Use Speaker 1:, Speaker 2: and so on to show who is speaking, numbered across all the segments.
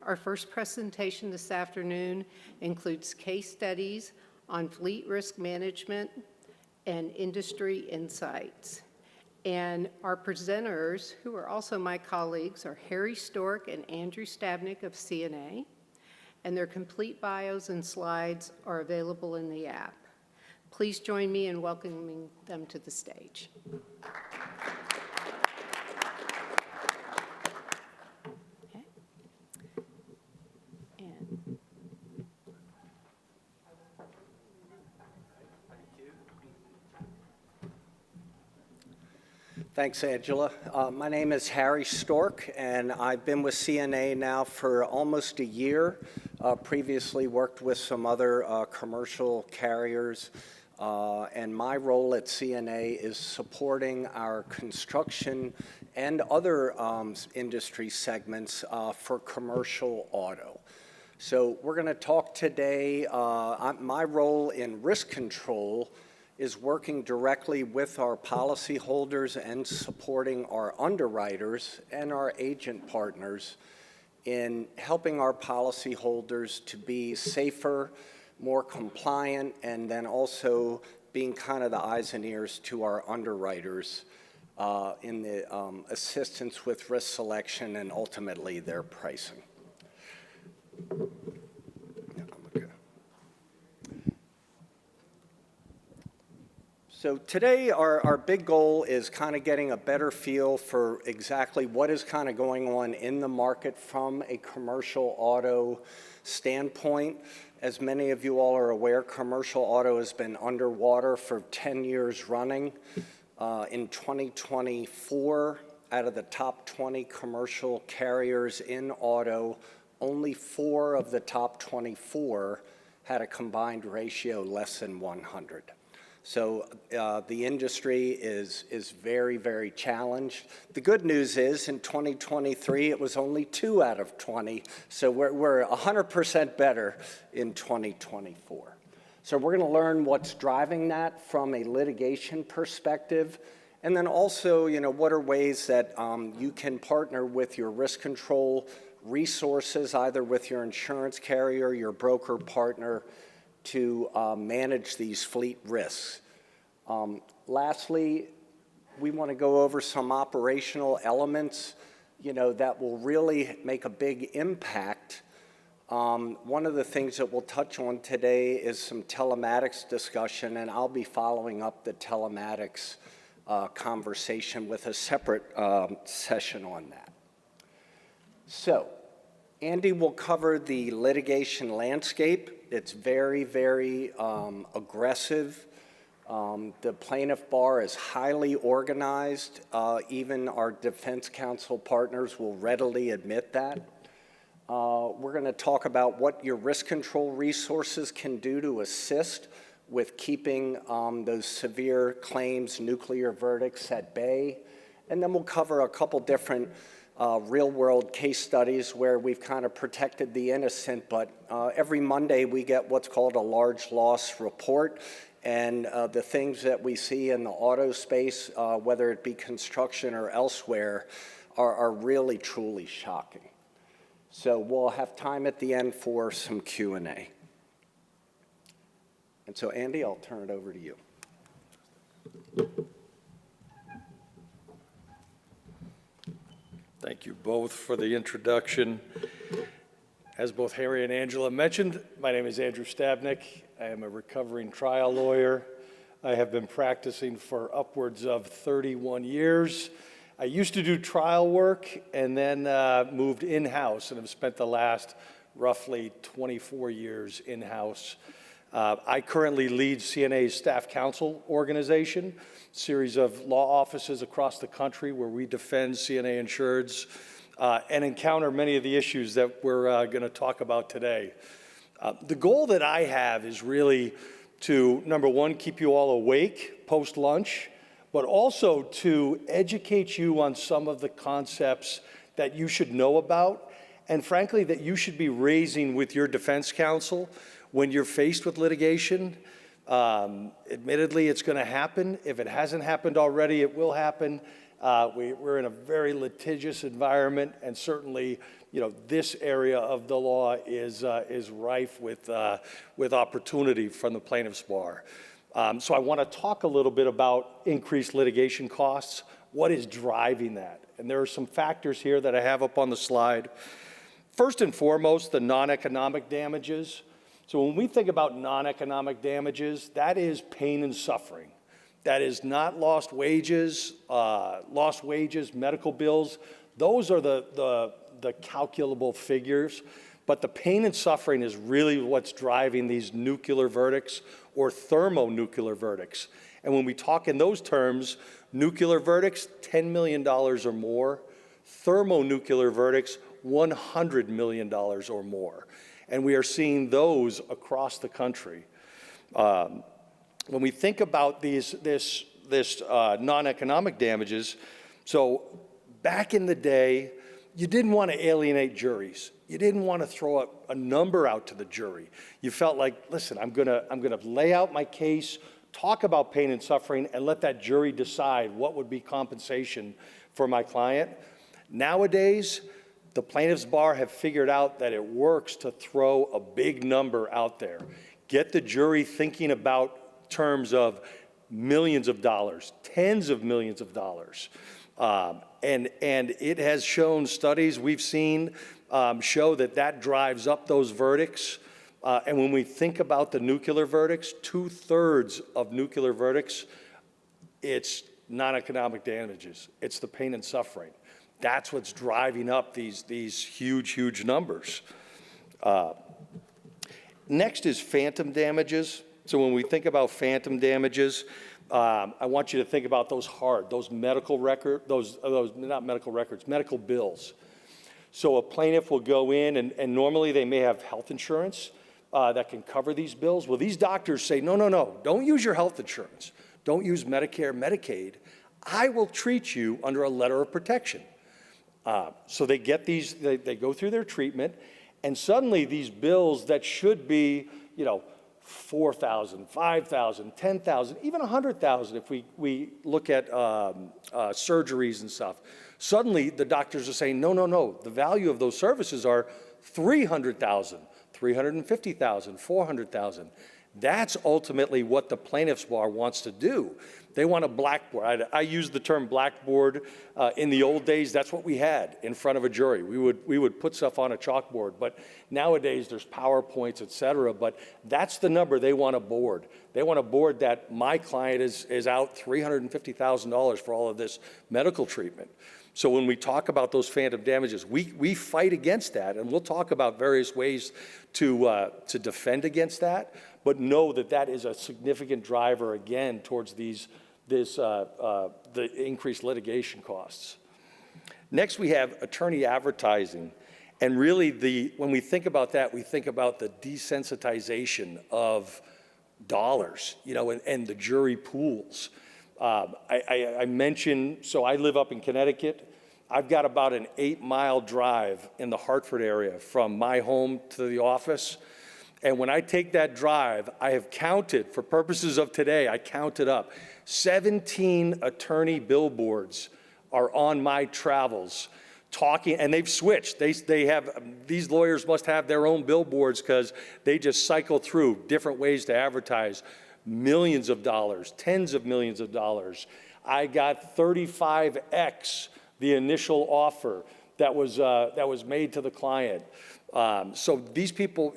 Speaker 1: Our first presentation this afternoon includes case studies on fleet risk management and industry insights. And our presenters, who are also my colleagues, are Harry Stork and Andrew Stabnick of CNA, and their complete bios and slides are available in the app. Please join me in welcoming them to the stage.
Speaker 2: Thanks, Angela. My name is Harry Stork, and I've been with CNA now for almost a year. Previously worked with some other commercial carriers, and my role at CNA is supporting our construction and other industry segments for commercial auto. So we're going to talk today. My role in risk control is working directly with our policyholders and supporting our underwriters and our agent partners in helping our policyholders to be safer, more compliant, and then also being kind of the eyes and ears to our underwriters in the assistance with risk selection and ultimately their pricing. So today our big goal is kind of getting a better feel for exactly what is kind of going on in the market from a commercial auto standpoint. As many of you all are aware, commercial auto has been underwater for 10 years running. In 2024, out of the top 20 commercial carriers in auto, only 4 of the top 24 had a combined ratio less than 100. So the industry is very, very challenged. The good news is in 2023, it was only 2 out of 20. So we're 100% better in 2024. So we're going to learn what's driving that from a litigation perspective. And then also, what are ways that you can partner with your risk control resources, either with your insurance carrier, your broker partner, to manage these fleet risks. Lastly, we want to go over some operational elements, that will really make a big impact. One of the things that we'll touch on today is some telematics discussion, and I'll be following up the telematics conversation with a separate session on that. So, Andy will cover the litigation landscape. It's very, very aggressive. The plaintiff bar is highly organized. Even our defense counsel partners will readily admit that. We're going to talk about what your risk control resources can do to assist with keeping those severe claims, nuclear verdicts at bay. And then we'll cover a couple different real-world case studies where we've kind of protected the innocent, but every Monday we get what's called a large loss report, and the things that we see in the auto space, whether it be construction or elsewhere, are really, truly shocking. So we'll have time at the end for some Q&A. And so, Andy, I'll turn it over to you.
Speaker 3: Thank you both for the introduction. As both Harry and Angela mentioned, my name is Andrew Stabnick. I am a recovering trial lawyer. I have been practicing for upwards of 31 years. I used to do trial work and then moved in-house and have spent the last roughly 24 years in-house. I currently lead CNA's staff counsel organization, series of law offices across the country where we defend CNA insureds and encounter many of the issues that we're going to talk about today. The goal that I have is really to, number one, keep you all awake post-lunch, but also to educate you on some of the concepts that you should know about, and frankly, that you should be raising with your defense counsel when you're faced with litigation. Admittedly, it's going to happen. If it hasn't happened already, it will happen. We're in a very litigious environment, and certainly this area of the law is rife with opportunity from the plaintiff's bar. So I want to talk a little bit about increased litigation costs. What is driving that? And there are some factors here that I have up on the slide. First and foremost, the non-economic damages. So when we think about non-economic damages, that is pain and suffering. That is not lost wages, medical bills. Those are the calculable figures. But the pain and suffering is really what's driving these nuclear verdicts or thermonuclear verdicts. And when we talk in those terms, nuclear verdicts, $10 million or more. Thermonuclear verdicts, $100 million or more. And we are seeing those across the country. When we think about this non-economic damages, so back in the day, you didn't want to alienate juries. You didn't want to throw a number out to the jury. You felt like, listen, I'm gonna lay out my case, talk about pain and suffering, and let that jury decide what would be compensation for my client. Nowadays, the plaintiff's bar have figured out that it works to throw a big number out there. Get the jury thinking about terms of millions of dollars, tens of millions of dollars. And it has shown, studies we've seen show that drives up those verdicts. And when we think about the nuclear verdicts, 2/3 of nuclear verdicts, it's non-economic damages. It's the pain and suffering. That's what's driving up these huge numbers. Next is phantom damages. So when we think about phantom damages, I want you to think about those medical bills. So a plaintiff will go in, and normally they may have health insurance that can cover these bills. Well, these doctors say, no, don't use your health insurance. Don't use Medicare, Medicaid. I will treat you under a letter of protection. So they get these, they go through their treatment, and suddenly these bills that should be, $4,000, $5,000, $10,000, even $100,000 if we look at surgeries and stuff. Suddenly the doctors are saying, no, the value of those services are $300,000, $350,000, $400,000. That's ultimately what the plaintiff's bar wants to do. They want a blackboard. I use the term blackboard. In the old days, that's what we had in front of a jury. We would put stuff on a chalkboard, but nowadays there's PowerPoints, et cetera, but that's the number they want to board. They want to board that my client is out $350,000 for all of this medical treatment. So when we talk about those phantom damages, we fight against that, and we'll talk about various ways to defend against that, but know that is a significant driver, again, towards the increased litigation costs. Next, we have attorney advertising. And really, when we think about that, we think about the desensitization of dollars, and the jury pools. I mentioned, so I live up in Connecticut. I've got about an 8-mile drive in the Hartford area from my home to the office. And when I take that drive, I have counted, for purposes of today, I counted up 17 attorney billboards are on my travels talking, and they've switched. These lawyers must have their own billboards because they just cycle through different ways to advertise. Millions of dollars, tens of millions of dollars. I got 35x the initial offer that was made to the client. So these people,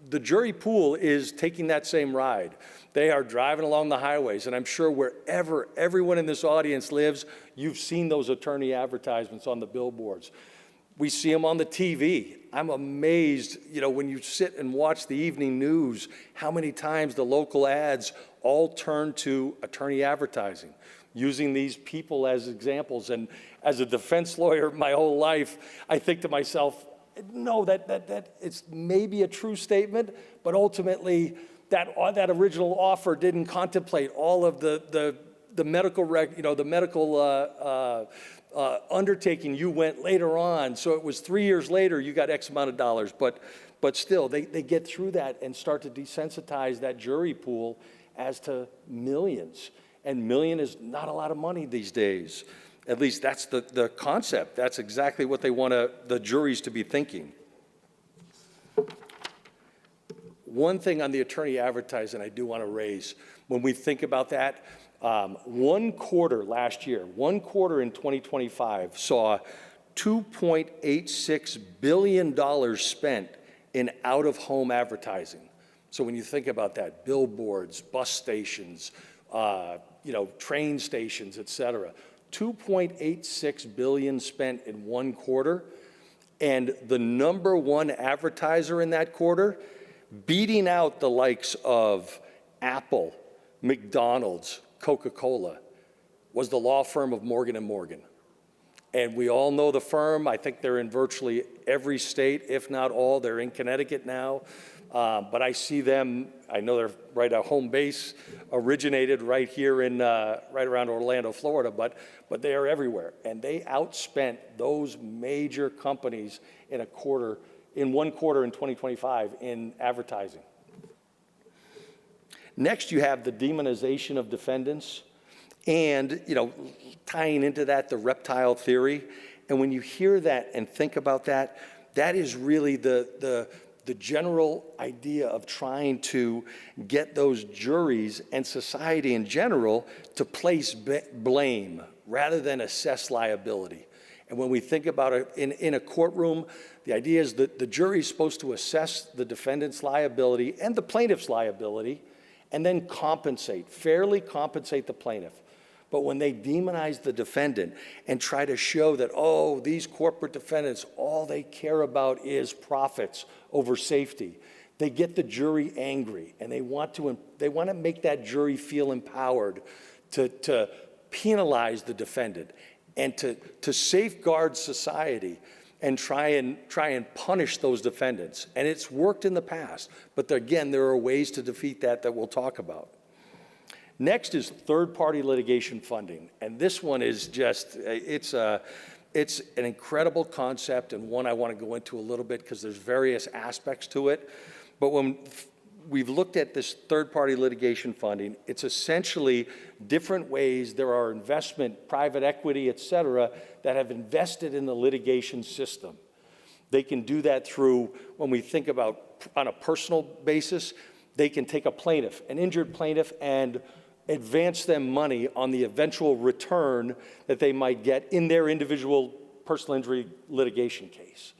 Speaker 3: the jury pool is taking that same ride. They are driving along the highways, and I'm sure wherever everyone in this audience lives, you've seen those attorney advertisements on the billboards. We see them on the TV. I'm amazed, when you sit and watch the evening news, how many times the local ads all turn to attorney advertising, using these people as examples. And as a defense lawyer my whole life, I think to myself, no, that it's maybe a true statement, but ultimately that original offer didn't contemplate all of the medical undertaking you went later on. So it was 3 years later you got X amount of dollars, but still they get through that and start to desensitize that jury pool as to millions. And million is not a lot of money these days. At least that's the concept. That's exactly what they want the juries to be thinking. One thing on the attorney advertising I do want to raise, when we think about that, one quarter last year, one quarter in 2025 saw $2.86 billion spent in out-of-home advertising. So when you think about that, billboards, bus stations, train stations, et cetera, 2.86 billion spent in one quarter, and the number one advertiser in that quarter, beating out the likes of Apple, McDonald's, Coca-Cola, was the law firm of Morgan & Morgan. And we all know the firm. I think they're in virtually every state, if not all. They're in Connecticut now. But I see them, I know they're right at home base, originated right here in, right around Orlando, Florida, but they are everywhere. And they outspent those major companies in one quarter in 2025 in advertising. Next, you have the demonization of defendants and, tying into that, the reptile theory. And when you hear that and think about that, that is really the general idea of trying to get those juries and society in general to place blame rather than assess liability. And when we think about it in a courtroom, the idea is that the jury is supposed to assess the defendant's liability and the plaintiff's liability and then fairly compensate the plaintiff. But when they demonize the defendant and try to show that, oh, these corporate defendants, all they care about is profits over safety, they get the jury angry, and they want to make that jury feel empowered to penalize the defendant and to safeguard society and try and punish those defendants. And it's worked in the past, but again, there are ways to defeat that we'll talk about. Next is third-party litigation funding, and this one is just, it's an incredible concept and one I want to go into a little bit because there's various aspects to it. But when we've looked at this third-party litigation funding, it's essentially different ways there are investment, private equity, et cetera, that have invested in the litigation system. They can do that through, when we think about on a personal basis, they can take a plaintiff, an injured plaintiff, and advance them money on the eventual return that they might get in their individual personal injury litigation case.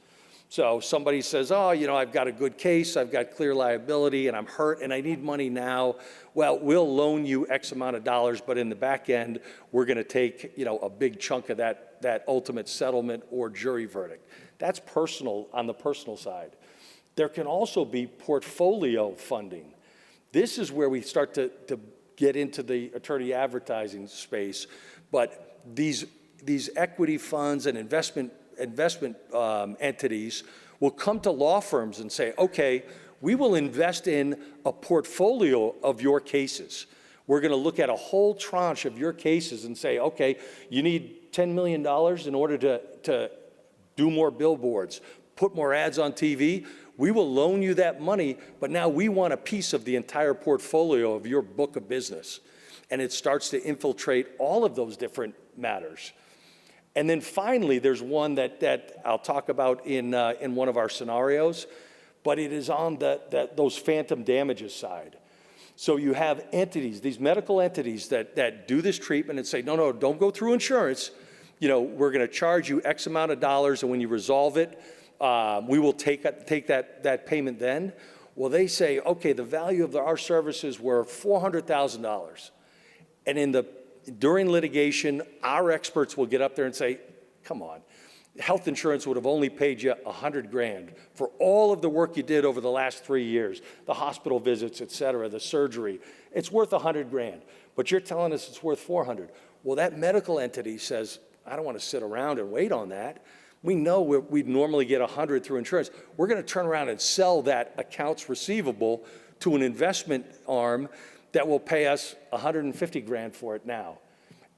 Speaker 3: So somebody says, oh, I've got a good case, I've got clear liability, and I'm hurt, and I need money now. Well, we'll loan you X amount of dollars, but in the back end, we're going to take, a big chunk of that ultimate settlement or jury verdict. That's personal, on the personal side. There can also be portfolio funding. This is where we start to get into the attorney advertising space, but these equity funds and investment entities will come to law firms and say, okay, we will invest in a portfolio of your cases. We're going to look at a whole tranche of your cases and say, okay, you need $10 million in order to do more billboards, put more ads on TV. We will loan you that money, but now we want a piece of the entire portfolio of your book of business. And it starts to infiltrate all of those different matters. And then finally, there's one that I'll talk about in one of our scenarios, but it is on those phantom damages side. So you have entities, these medical entities that do this treatment and say, no, don't go through insurance. We're going to charge you X amount of dollars, and when you resolve it, we will take that payment then. Well, they say, okay, the value of our services were $400,000. And during litigation, our experts will get up there and say, come on, health insurance would have only paid you $100,000 for all of the work you did over the last 3 years, the hospital visits, et cetera, the surgery. It's worth $100,000, but you're telling us it's worth $400,000. Well, that medical entity says, I don't want to sit around and wait on that. We know we'd normally get $100,000 through insurance. We're going to turn around and sell that accounts receivable to an investment arm that will pay us $150,000 for it now.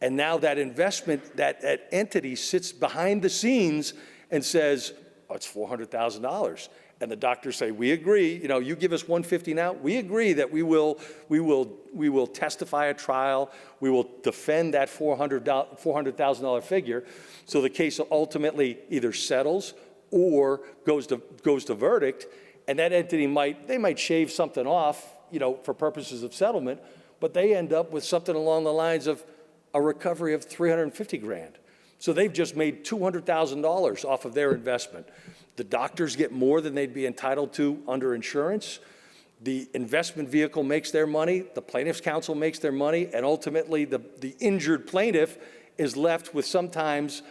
Speaker 3: And now that investment, that entity sits behind the scenes and says, oh, it's $400,000. And the doctors say, we agree, you know, you give us $150 now, we agree that we will testify at trial, we will defend that $400,000 figure, so the case ultimately either settles or goes to verdict, and that entity might shave something off, you know, for purposes of settlement, but they end up with something along the lines of a recovery of $350,000. So they've just made $200,000 off of their investment. The doctors get more than they'd be entitled to under insurance. The investment vehicle makes their money, the plaintiff's counsel makes their money, and ultimately the injured plaintiff is left with sometimes,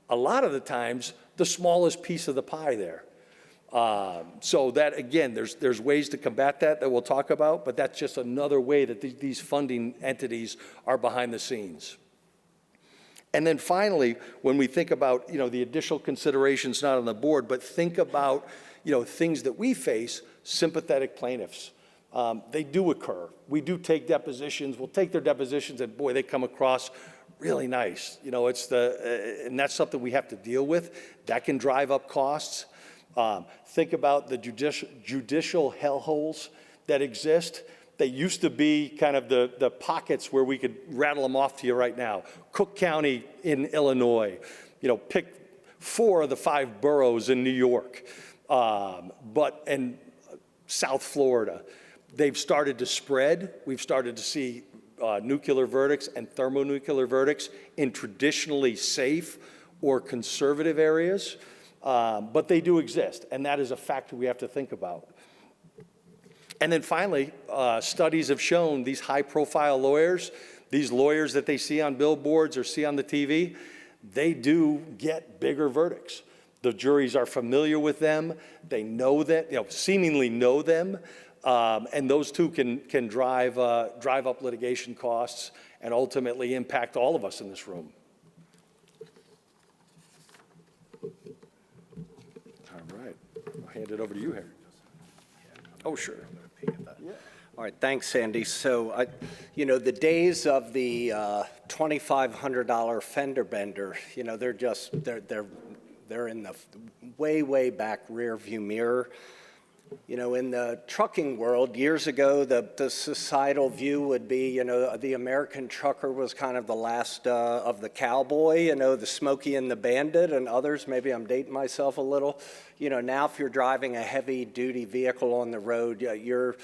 Speaker 3: a lot of the times, the smallest piece of the pie there. So that, again, there's ways to combat that we'll talk about, but that's just another way that these funding entities are behind the scenes. And then finally, when we think about, you know, the additional considerations not on the board, but think about, you know, things that we face, sympathetic plaintiffs. They do occur. We do take depositions. We'll take their depositions, and boy, they come across really nice. You know, and that's something we have to deal with. That can drive up costs. Think about the judicial hellholes that exist. They used to be kind of the pockets where we could rattle them off to you right now. Cook County in Illinois, you know, pick 4 of the 5 boroughs in New York, and South Florida. They've started to spread. We've started to see nuclear verdicts and thermonuclear verdicts in traditionally safe or conservative areas, but they do exist, and that is a factor we have to think about. And then finally, studies have shown these high-profile lawyers, these lawyers that they see on billboards or see on the TV, they do get bigger verdicts. The juries are familiar with them. They know that, you know, seemingly know them, and those two can drive up litigation costs and ultimately impact all of us in this room. All right, I'll hand it over to you, Harry. Oh, sure.
Speaker 2: All right, thanks, Sandy. So, you know, the days of the $2,500 fender bender, you know, they're in the way back rear view mirror. You know, in the trucking world, years ago, the societal view would be, you know, the American trucker was kind of the last of the cowboy, you know, the Smokey and the Bandit, and others, maybe I'm dating myself a little. You know, now if you're driving a heavy-duty vehicle on the road, you're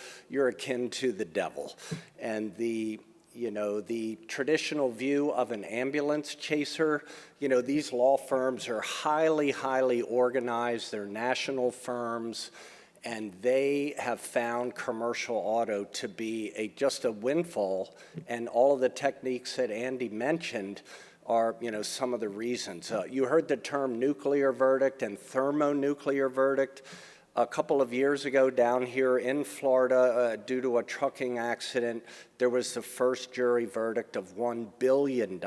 Speaker 2: akin to the devil. And the traditional view of an ambulance chaser, you know, these law firms are highly organized. They're national firms, and they have found commercial auto to be just a windfall, and all of the techniques that Andy mentioned are, you know, some of the reasons. You heard the term nuclear verdict and thermonuclear verdict. A couple of years ago down here in Florida, due to a trucking accident, there was the first jury verdict of $1 billion.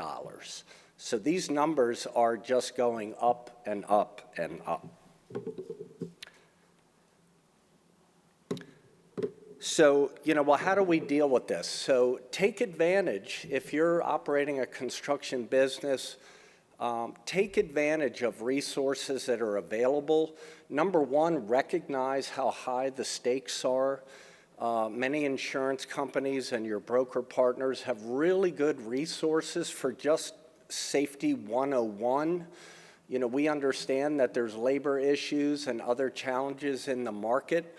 Speaker 2: So these numbers are just going up and up and up. So, you know, well, how do we deal with this? So take advantage, if you're operating a construction business, take advantage of resources that are available. Number one, recognize how high the stakes are. Many insurance companies and your broker partners have really good resources for just safety 101. You know, we understand that there's labor issues and other challenges in the market.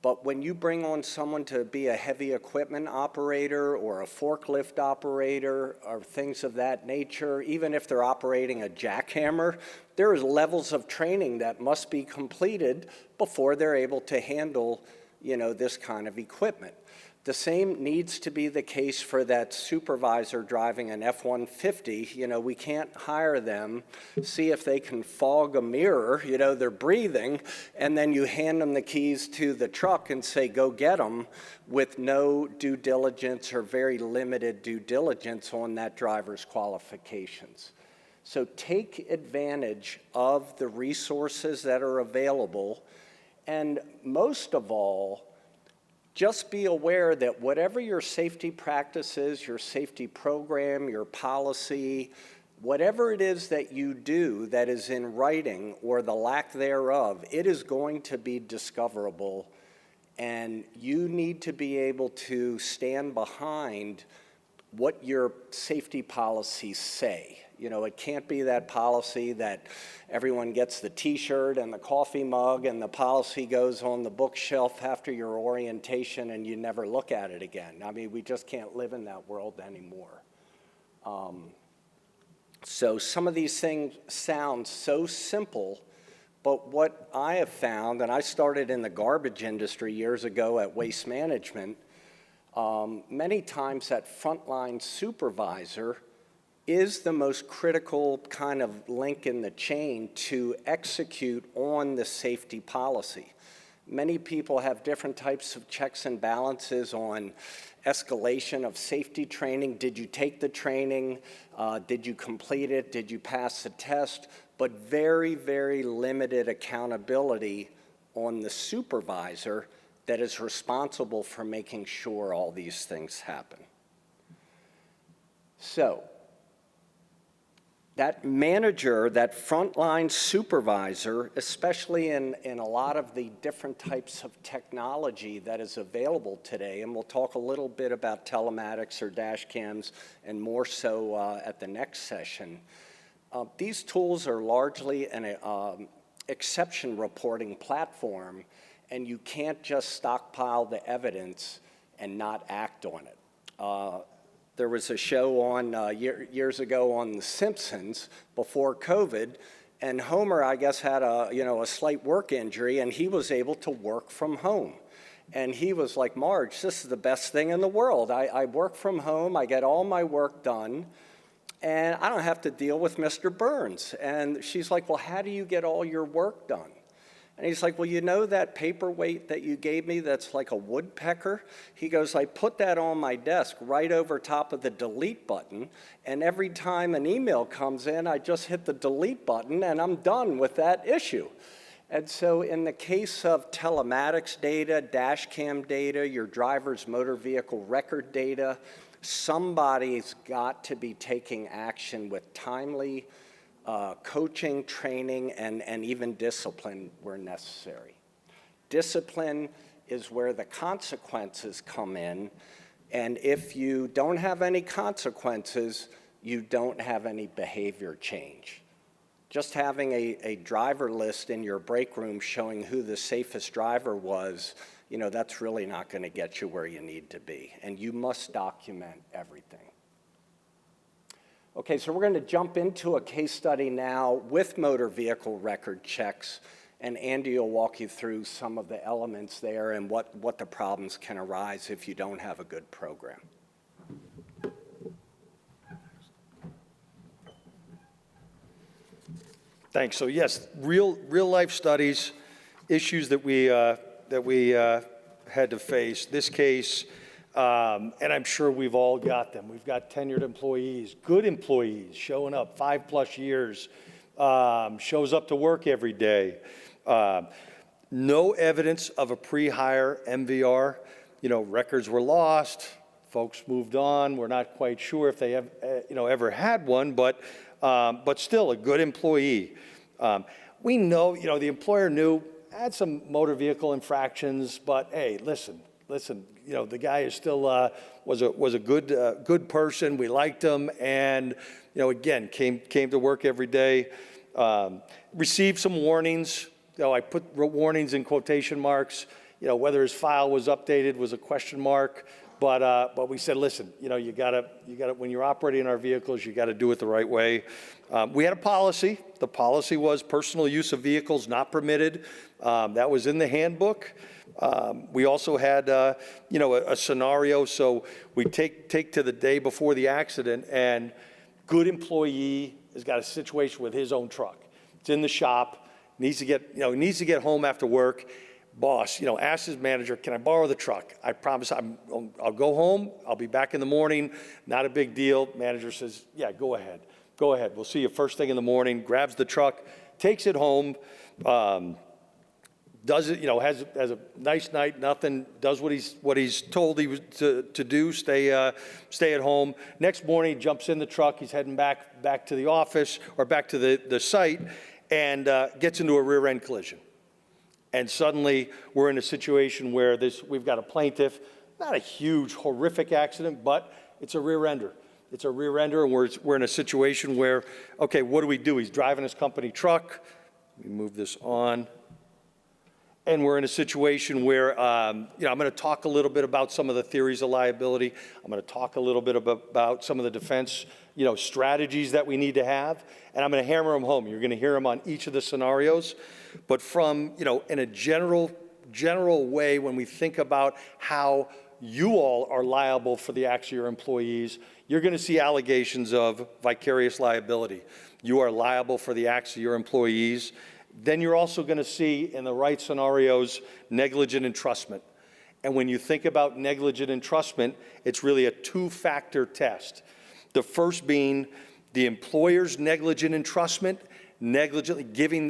Speaker 2: But when you bring on someone to be a heavy equipment operator or a forklift operator or things of that nature, even if they're operating a jackhammer, there is levels of training that must be completed before they're able to handle, you know, this kind of equipment. The same needs to be the case for that supervisor driving an F-150. You know, we can't hire them, see if they can fog a mirror, you know, they're breathing, and then you hand them the keys to the truck and say, go get them, with no due diligence or very limited due diligence on that driver's qualifications. So take advantage of the resources that are available, and most of all, just be aware that whatever your safety practices, your safety program, your policy, whatever it is that you do that is in writing or the lack thereof, it is going to be discoverable, and you need to be able to stand behind what your safety policies say. You know, it can't be that policy that everyone gets the t-shirt and the coffee mug and the policy goes on the bookshelf after your orientation and you never look at it again. I mean, we just can't live in that world anymore. So some of these things sound so simple, but what I have found, and I started in the garbage industry years ago at Waste Management, many times that frontline supervisor is the most critical kind of link in the chain to execute on the safety policy. Many people have different types of checks and balances on escalation of safety training. Did you take the training? Did you complete it? Did you pass the test? But very, very limited accountability on the supervisor that is responsible for making sure all these things happen. So, that manager, that frontline supervisor, especially in a lot of the different types of technology that is available today, and we'll talk a little bit about telematics or dash cams and more so at the next session, these tools are largely an exception reporting platform, and you can't just stockpile the evidence and not act on it. There was a show on years ago on The Simpsons before COVID, and Homer, I guess, had a slight work injury, and he was able to work from home. And he was like, Marge, this is the best thing in the world. I work from home, I get all my work done, and I don't have to deal with Mr. Burns. And she's like, well, how do you get all your work done? And he's like, well, you know that paperweight that you gave me that's like a woodpecker? He goes, I put that on my desk right over top of the delete button, and every time an email comes in, I just hit the delete button and I'm done with that issue. And so in the case of telematics data, dash cam data, your driver's motor vehicle record data, somebody's got to be taking action with timely coaching, training, and even discipline where necessary. Discipline is where the consequences come in, and if you don't have any consequences, you don't have any behavior change. Just having a driver list in your break room showing who the safest driver was, you know, that's really not going to get you where you need to be, and you must document everything. Okay, so we're going to jump into a case study now with motor vehicle record checks, and Andy will walk you through some of the elements there and what the problems can arise if you don't have a good program.
Speaker 3: Thanks. So yes, real life studies, issues that we had to face. This case, and I'm sure we've all got them. We've got tenured employees, good employees, showing up 5+ years, shows up to work every day. No evidence of a pre-hire MVR. You know, records were lost. Folks moved on. We're not quite sure if they have, ever had one, but still a good employee. We know, the employer knew, had some motor vehicle infractions, but hey, listen, the guy is still was a good person. We liked him, and again came to work every day. Received some warnings. I put warnings in quotation marks. Whether his file was updated was a question mark. But we said, listen, you gotta when you're operating our vehicles, you gotta do it the right way. We had a policy. The policy was personal use of vehicles not permitted. That was in the handbook. We also had, a scenario. So we take to the day before the accident, and good employee has got a situation with his own truck. It's in the shop. Needs to get home after work. Boss, asks his manager, can I borrow the truck? I promise I'll go home. I'll be back in the morning. Not a big deal. Manager says, yeah, go ahead. Go ahead. We'll see you first thing in the morning. Grabs the truck, takes it home. does it, has a nice night, nothing, does what he's told he was to do, stay at home. Next morning, he jumps in the truck, he's heading back to the office or back to the site, and gets into a rear end collision. And suddenly, we're in a situation where we've got a plaintiff, not a huge, horrific accident, but it's a rear ender. It's a rear ender, and we're in a situation where, okay, what do? He's driving his company truck. Let me move this on. And we're in a situation where, I'm going to talk a little bit about some of the theories of liability. I'm going to talk a little bit about some of the defense, strategies that we need to have. And I'm going to hammer them home. You're going to hear them on each of the scenarios. But from, in a general way, when we think about how you all are liable for the acts of your employees, you're going to see allegations of vicarious liability. You are liable for the acts of your employees. Then you're also going to see, in the right scenarios, negligent entrustment. And when you think about negligent entrustment, it's really a two-factor test. The first being the employer's negligent entrustment, negligently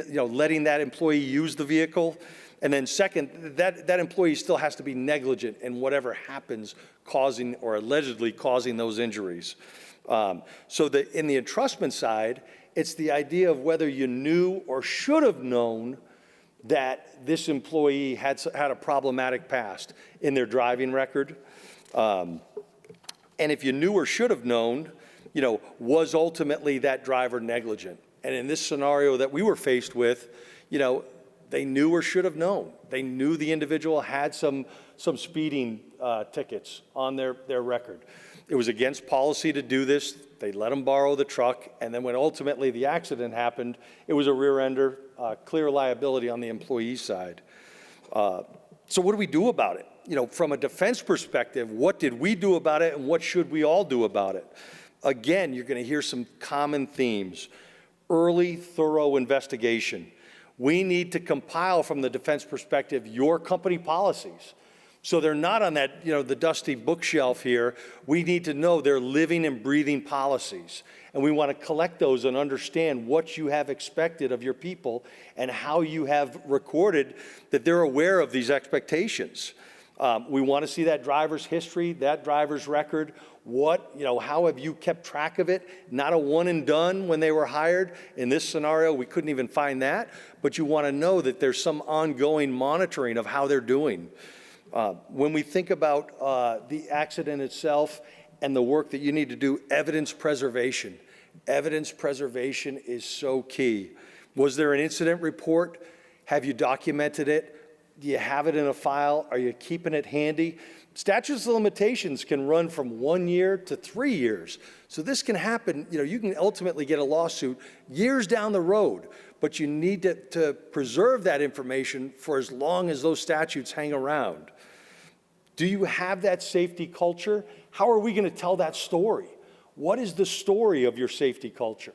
Speaker 3: letting that employee use the vehicle. And then second, that employee still has to be negligent in whatever happens causing or allegedly causing those injuries. So in the entrustment side, it's the idea of whether you knew or should have known that this employee had a problematic past in their driving record. And if you knew or should have known, was ultimately that driver negligent? And in this scenario that we were faced with, they knew or should have known. They knew the individual had some speeding tickets on their record. It was against policy to do this. They let him borrow the truck, and then when ultimately the accident happened, it was a rear ender, clear liability on the employee side. So what do we do about it? From a defense perspective, what did we do about it, and what should we all do about it? Again, you're going to hear some common themes. Early, thorough investigation. We need to compile from the defense perspective your company policies. So they're not on that, the dusty bookshelf here. We need to know they're living and breathing policies. And we want to collect those and understand what you have expected of your people and how you have recorded that they're aware of these expectations. We want to see that driver's history, that driver's record. How have you kept track of it? Not a one and done when they were hired. In this scenario, we couldn't even find that. But you want to know that there's some ongoing monitoring of how they're doing. When we think about the accident itself and the work that you need to do, evidence preservation. Evidence preservation is so key. Was there an incident report? Have you documented it? Do you have it in a file? Are you keeping it handy? Statutes of limitations can run from 1 year to 3 years. So this can happen, you can ultimately get a lawsuit years down the road, but you need to preserve that information for as long as those statutes hang around. Do you have that safety culture? How are we going to tell that story? What is the story of your safety culture?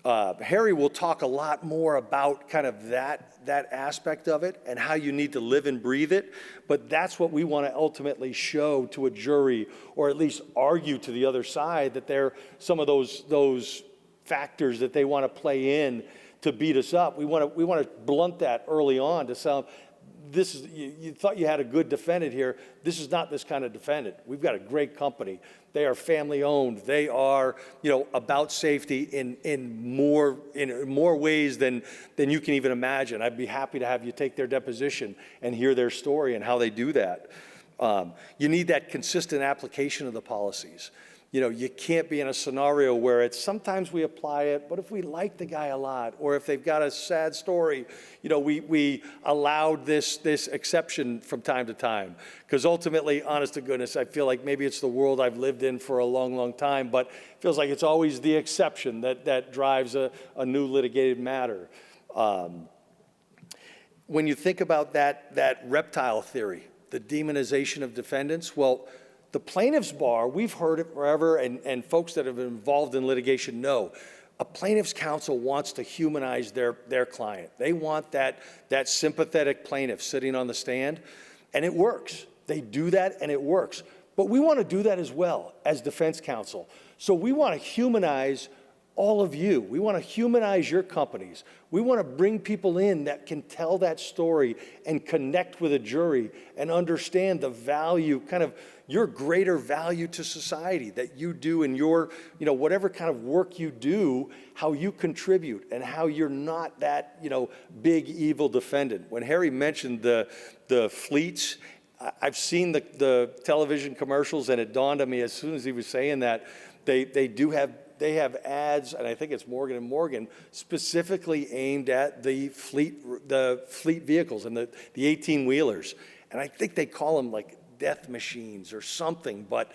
Speaker 3: Harry will talk a lot more about kind of that aspect of it and how you need to live and breathe it, but that's what we want to ultimately show to a jury, or at least argue to the other side that they're some of those factors that they want to play in to beat us up. We want to blunt that early on to say, you thought you had a good defendant here. This is not this kind of defendant. We've got a great company. They are family owned. They are, about safety in more ways than you can even imagine. I'd be happy to have you take their deposition and hear their story and how they do that. You need that consistent application of the policies. You can't be in a scenario where sometimes we apply it, but if we like the guy a lot, or if they've got a sad story, we allowed this exception from time to time. Because ultimately, honest to goodness, I feel like maybe it's the world I've lived in for a long, long time, but it feels like it's always the exception that drives a new litigated matter. When you think about that reptile theory, the demonization of defendants, well, the plaintiff's bar, we've heard it forever, and folks that have been involved in litigation know, a plaintiff's counsel wants to humanize their client. They want that sympathetic plaintiff sitting on the stand, and it works. They do that, and it works. But we want to do that as well as defense counsel. So we want to humanize all of you. We want to humanize your companies. We want to bring people in that can tell that story and connect with a jury and understand the value, kind of your greater value to society that you do in your, whatever kind of work you do, how you contribute and how you're not that, big evil defendant. When Harry mentioned the fleets, I've seen the television commercials, and it dawned on me as soon as he was saying that they have ads, and I think it's Morgan & Morgan, specifically aimed at the fleet vehicles and the 18-wheelers. And I think they call them like death machines or something, but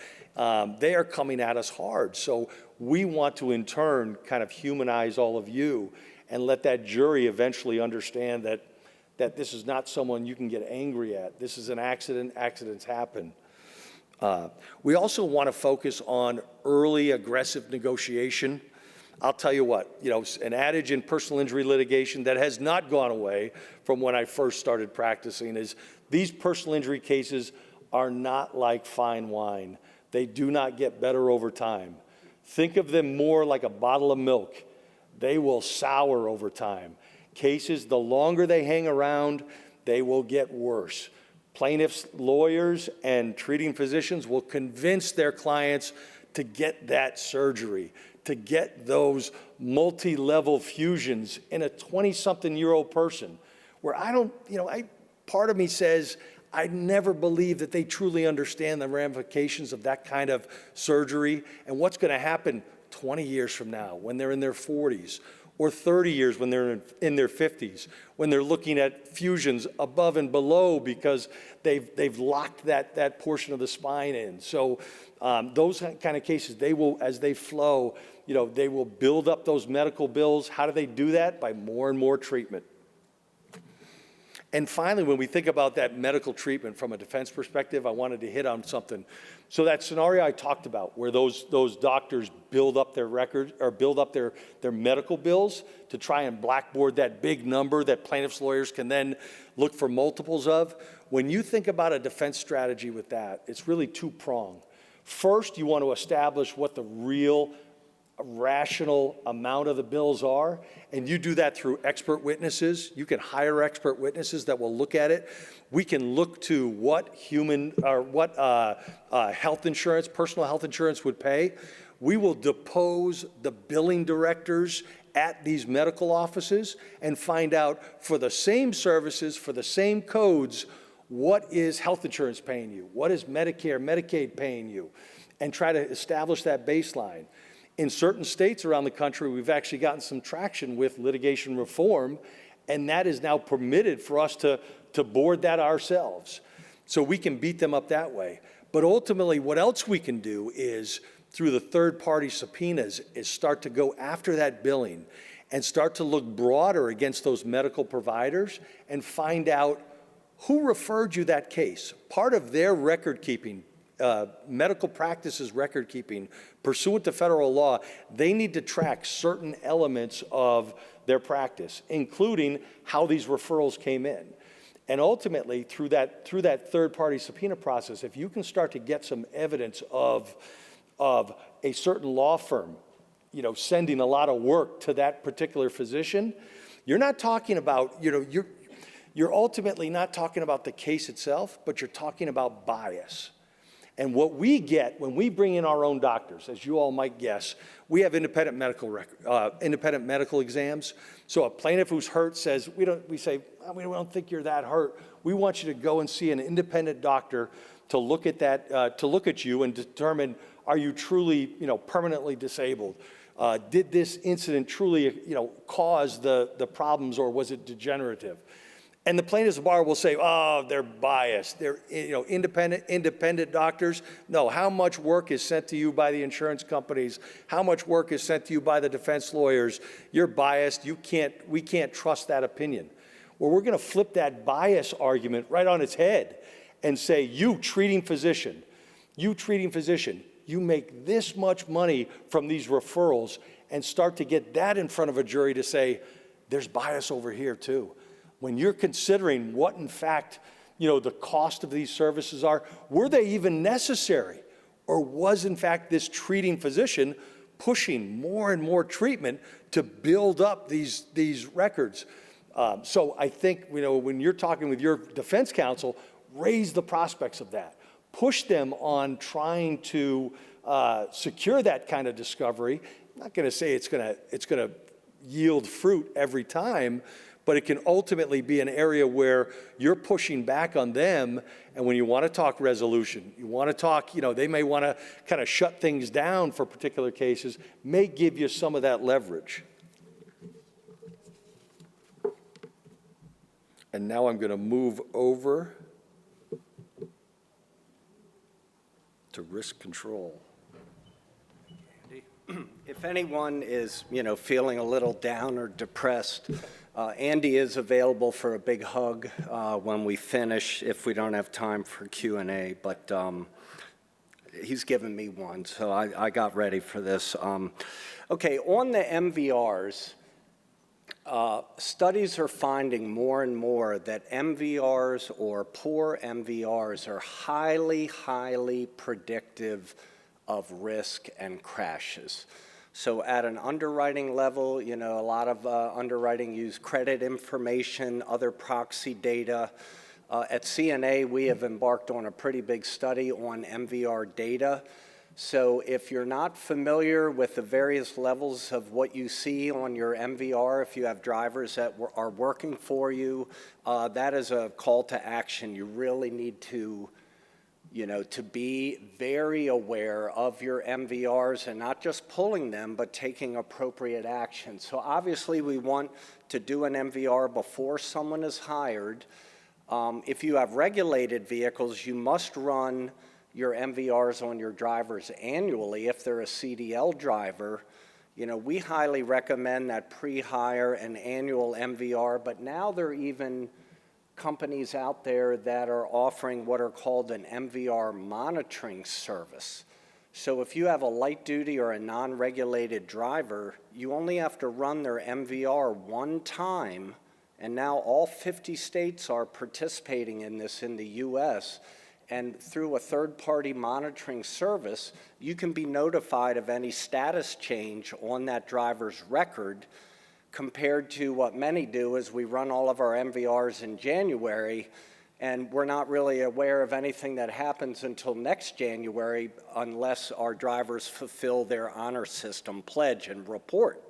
Speaker 3: they are coming at us hard. So we want to, in turn, kind of humanize all of you and let that jury eventually understand that this is not someone you can get angry at. This is an accident. Accidents happen. We also want to focus on early aggressive negotiation. I'll tell you what, an adage in personal injury litigation that has not gone away from when I first started practicing is these personal injury cases are not like fine wine. They do not get better over time. Think of them more like a bottle of milk. They will sour over time. Cases, the longer they hang around, they will get worse. Plaintiffs, lawyers, and treating physicians will convince their clients to get that surgery, to get those multi-level fusions in a 20-something-year-old person, where part of me says, I never believe that they truly understand the ramifications of that kind of surgery and what's going to happen 20 years from now when they're in their 40s, or 30 years when they're in their 50s, when they're looking at fusions above and below because they've locked that portion of the spine in. So those kind of cases, they will, as they flow, they will build up those medical bills. How do they do that? By more and more treatment. And finally, when we think about that medical treatment from a defense perspective, I wanted to hit on something. So that scenario I talked about where those doctors build up their records or build up their medical bills to try and blackboard that big number that plaintiffs' lawyers can then look for multiples of. When you think about a defense strategy with that, it's really two-pronged. First, you want to establish what the real rational amount of the bills are, and you do that through expert witnesses. You can hire expert witnesses that will look at it. We can look to what health insurance, personal health insurance would pay. We will depose the billing directors at these medical offices and find out for the same services, for the same codes, what is health insurance paying you? What is Medicare, Medicaid paying you? And try to establish that baseline. In certain states around the country, we've actually gotten some traction with litigation reform, and that is now permitted for us to board that ourselves. So we can beat them up that way. But ultimately, what else we can do is, through the third-party subpoenas, is start to go after that billing and start to look broader against those medical providers and find out who referred you that case. Part of their record keeping, medical practices record keeping, pursuant to federal law, they need to track certain elements of their practice, including how these referrals came in. And ultimately, through that third-party subpoena process, if you can start to get some evidence of a certain law firm, sending a lot of work to that particular physician, you're not talking about, you're ultimately not talking about the case itself, but you're talking about bias. And what we get when we bring in our own doctors, as you all might guess, we have independent medical exams. So a plaintiff who's hurt says, we don't think you're that hurt. We want you to go and see an independent doctor to look at that, to look at you and determine, are you truly, permanently disabled? Did this incident truly, cause the problems, or was it degenerative? And the plaintiff's bar will say, oh, they're biased. They're independent doctors. No, how much work is sent to you by the insurance companies? How much work is sent to you by the defense lawyers? You're biased. We can't trust that opinion. Well, we're going to flip that bias argument right on its head and say, you treating physician, you make this much money from these referrals, and start to get that in front of a jury to say, there's bias over here too. When you're considering what, in fact, the cost of these services are, were they even necessary? Or was, in fact, this treating physician pushing more and more treatment to build up these records. So I think, when you're talking with your defense counsel, raise the prospects of that. Push them on trying to secure that kind of discovery. I'm not going to say it's going to yield fruit every time, but it can ultimately be an area where you're pushing back on them. And when you want to talk resolution, you want to talk, they may want to kind of shut things down for particular cases, may give you some of that leverage. And now I'm going to move over to risk control.
Speaker 2: If anyone is, feeling a little down or depressed, Andy is available for a big hug when we finish, if we don't have time for Q&A, but he's given me one, so I got ready for this. Okay, on the MVRs, studies are finding more and more that MVRs or poor MVRs are highly, highly predictive of risk and crashes. So at an underwriting level, a lot of underwriting use credit information, other proxy data. At CNA, we have embarked on a pretty big study on MVR data. So if you're not familiar with the various levels of what you see on your MVR, if you have drivers that are working for you, that is a call to action. You really need to be very aware of your MVRs and not just pulling them, but taking appropriate action. So obviously we want to do an MVR before someone is hired. If you have regulated vehicles, you must run your MVRs on your drivers annually. If they're a CDL driver, we highly recommend that pre-hire an annual MVR, but now there are even companies out there that are offering what are called an MVR monitoring service. So if you have a light duty or a non-regulated driver, you only have to run their MVR one time, and now all 50 states are participating in this in the US, and through a third-party monitoring service, you can be notified of any status change on that driver's record, compared to what many do is we run all of our MVRs in January, and we're not really aware of anything that happens until next January unless our drivers fulfill their honor system pledge and report.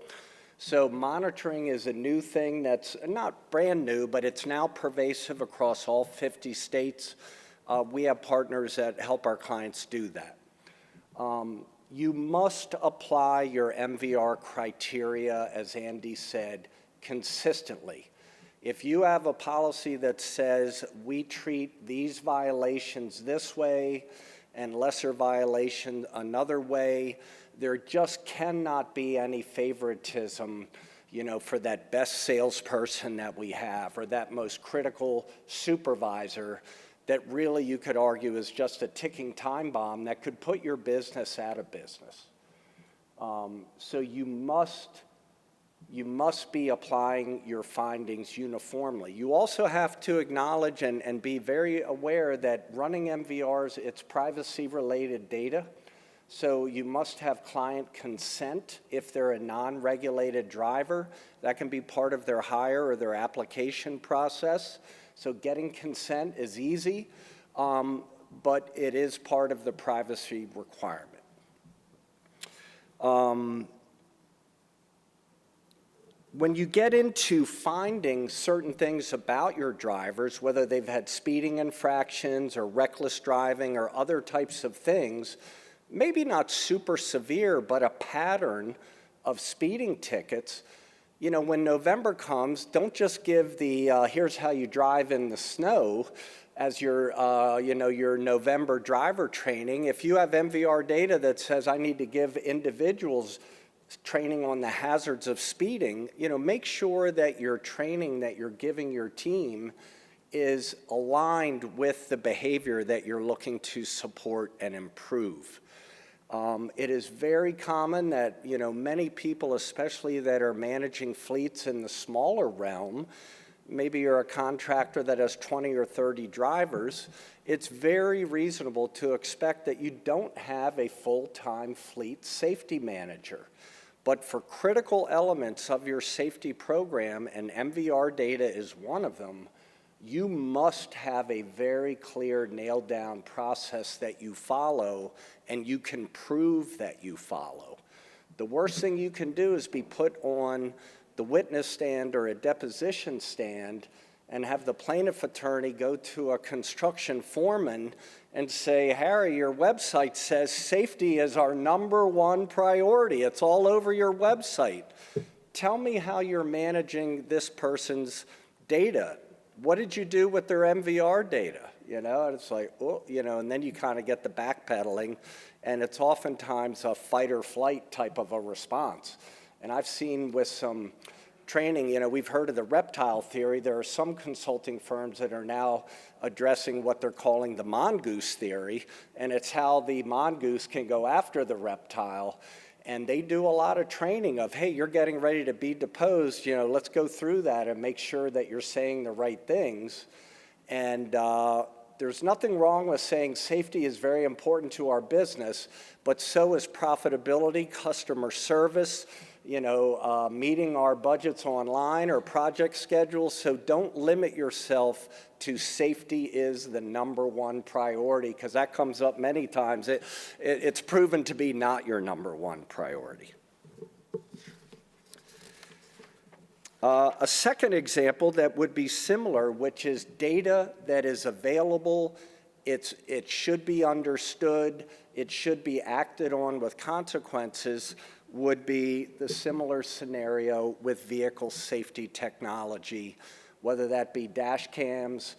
Speaker 2: So monitoring is a new thing that's not brand new, but it's now pervasive across all 50 states. We have partners that help our clients do that. You must apply your MVR criteria, as Andy said, consistently. If you have a policy that says we treat these violations this way and lesser violation another way, there just cannot be any favoritism, for that best salesperson that we have or that most critical supervisor that really you could argue is just a ticking time bomb that could put your business out of business. So you must be applying your findings uniformly. You also have to acknowledge and be very aware that running MVRs, it's privacy-related data. So you must have client consent if they're a non-regulated driver. That can be part of their hire or their application process. So getting consent is easy, but it is part of the privacy requirement. When you get into finding certain things about your drivers, whether they've had speeding infractions or reckless driving or other types of things, maybe not super severe, but a pattern of speeding tickets, when November comes, don't just give the here's how you drive in the snow as your November driver training. If you have MVR data that says I need to give individuals training on the hazards of speeding, make sure that your training that you're giving your team is aligned with the behavior that you're looking to support and improve. It is very common that, many people, especially that are managing fleets in the smaller realm, maybe you're a contractor that has 20 or 30 drivers, it's very reasonable to expect that you don't have a full-time fleet safety manager. But for critical elements of your safety program, and MVR data is one of them, you must have a very clear, nailed-down process that you follow, and you can prove that you follow. The worst thing you can do is be put on the witness stand or a deposition stand and have the plaintiff attorney go to a construction foreman and say, Harry, your website says safety is our #1 priority. It's all over your website. Tell me how you're managing this person's data. What did you do with their MVR data? You know, and it's like, oh, you know, and then you kind of get the backpedaling, and it's oftentimes a fight or flight type of a response. And I've seen with some training, you know, we've heard of the reptile theory. There are some consulting firms that are now addressing what they're calling the mongoose theory, and it's how the mongoose can go after the reptile. And they do a lot of training of, hey, you're getting ready to be deposed, you know, let's go through that and make sure that you're saying the right things. And there's nothing wrong with saying safety is very important to our business, but so is profitability, customer service, you know, meeting our budgets online or project schedules. So don't limit yourself to safety is the #1 priority, because that comes up many times. It's proven to be not your #1 priority. A second example that would be similar, which is data that is available, it should be understood, it should be acted on with consequences, would be the similar scenario with vehicle safety technology, whether that be dash cams,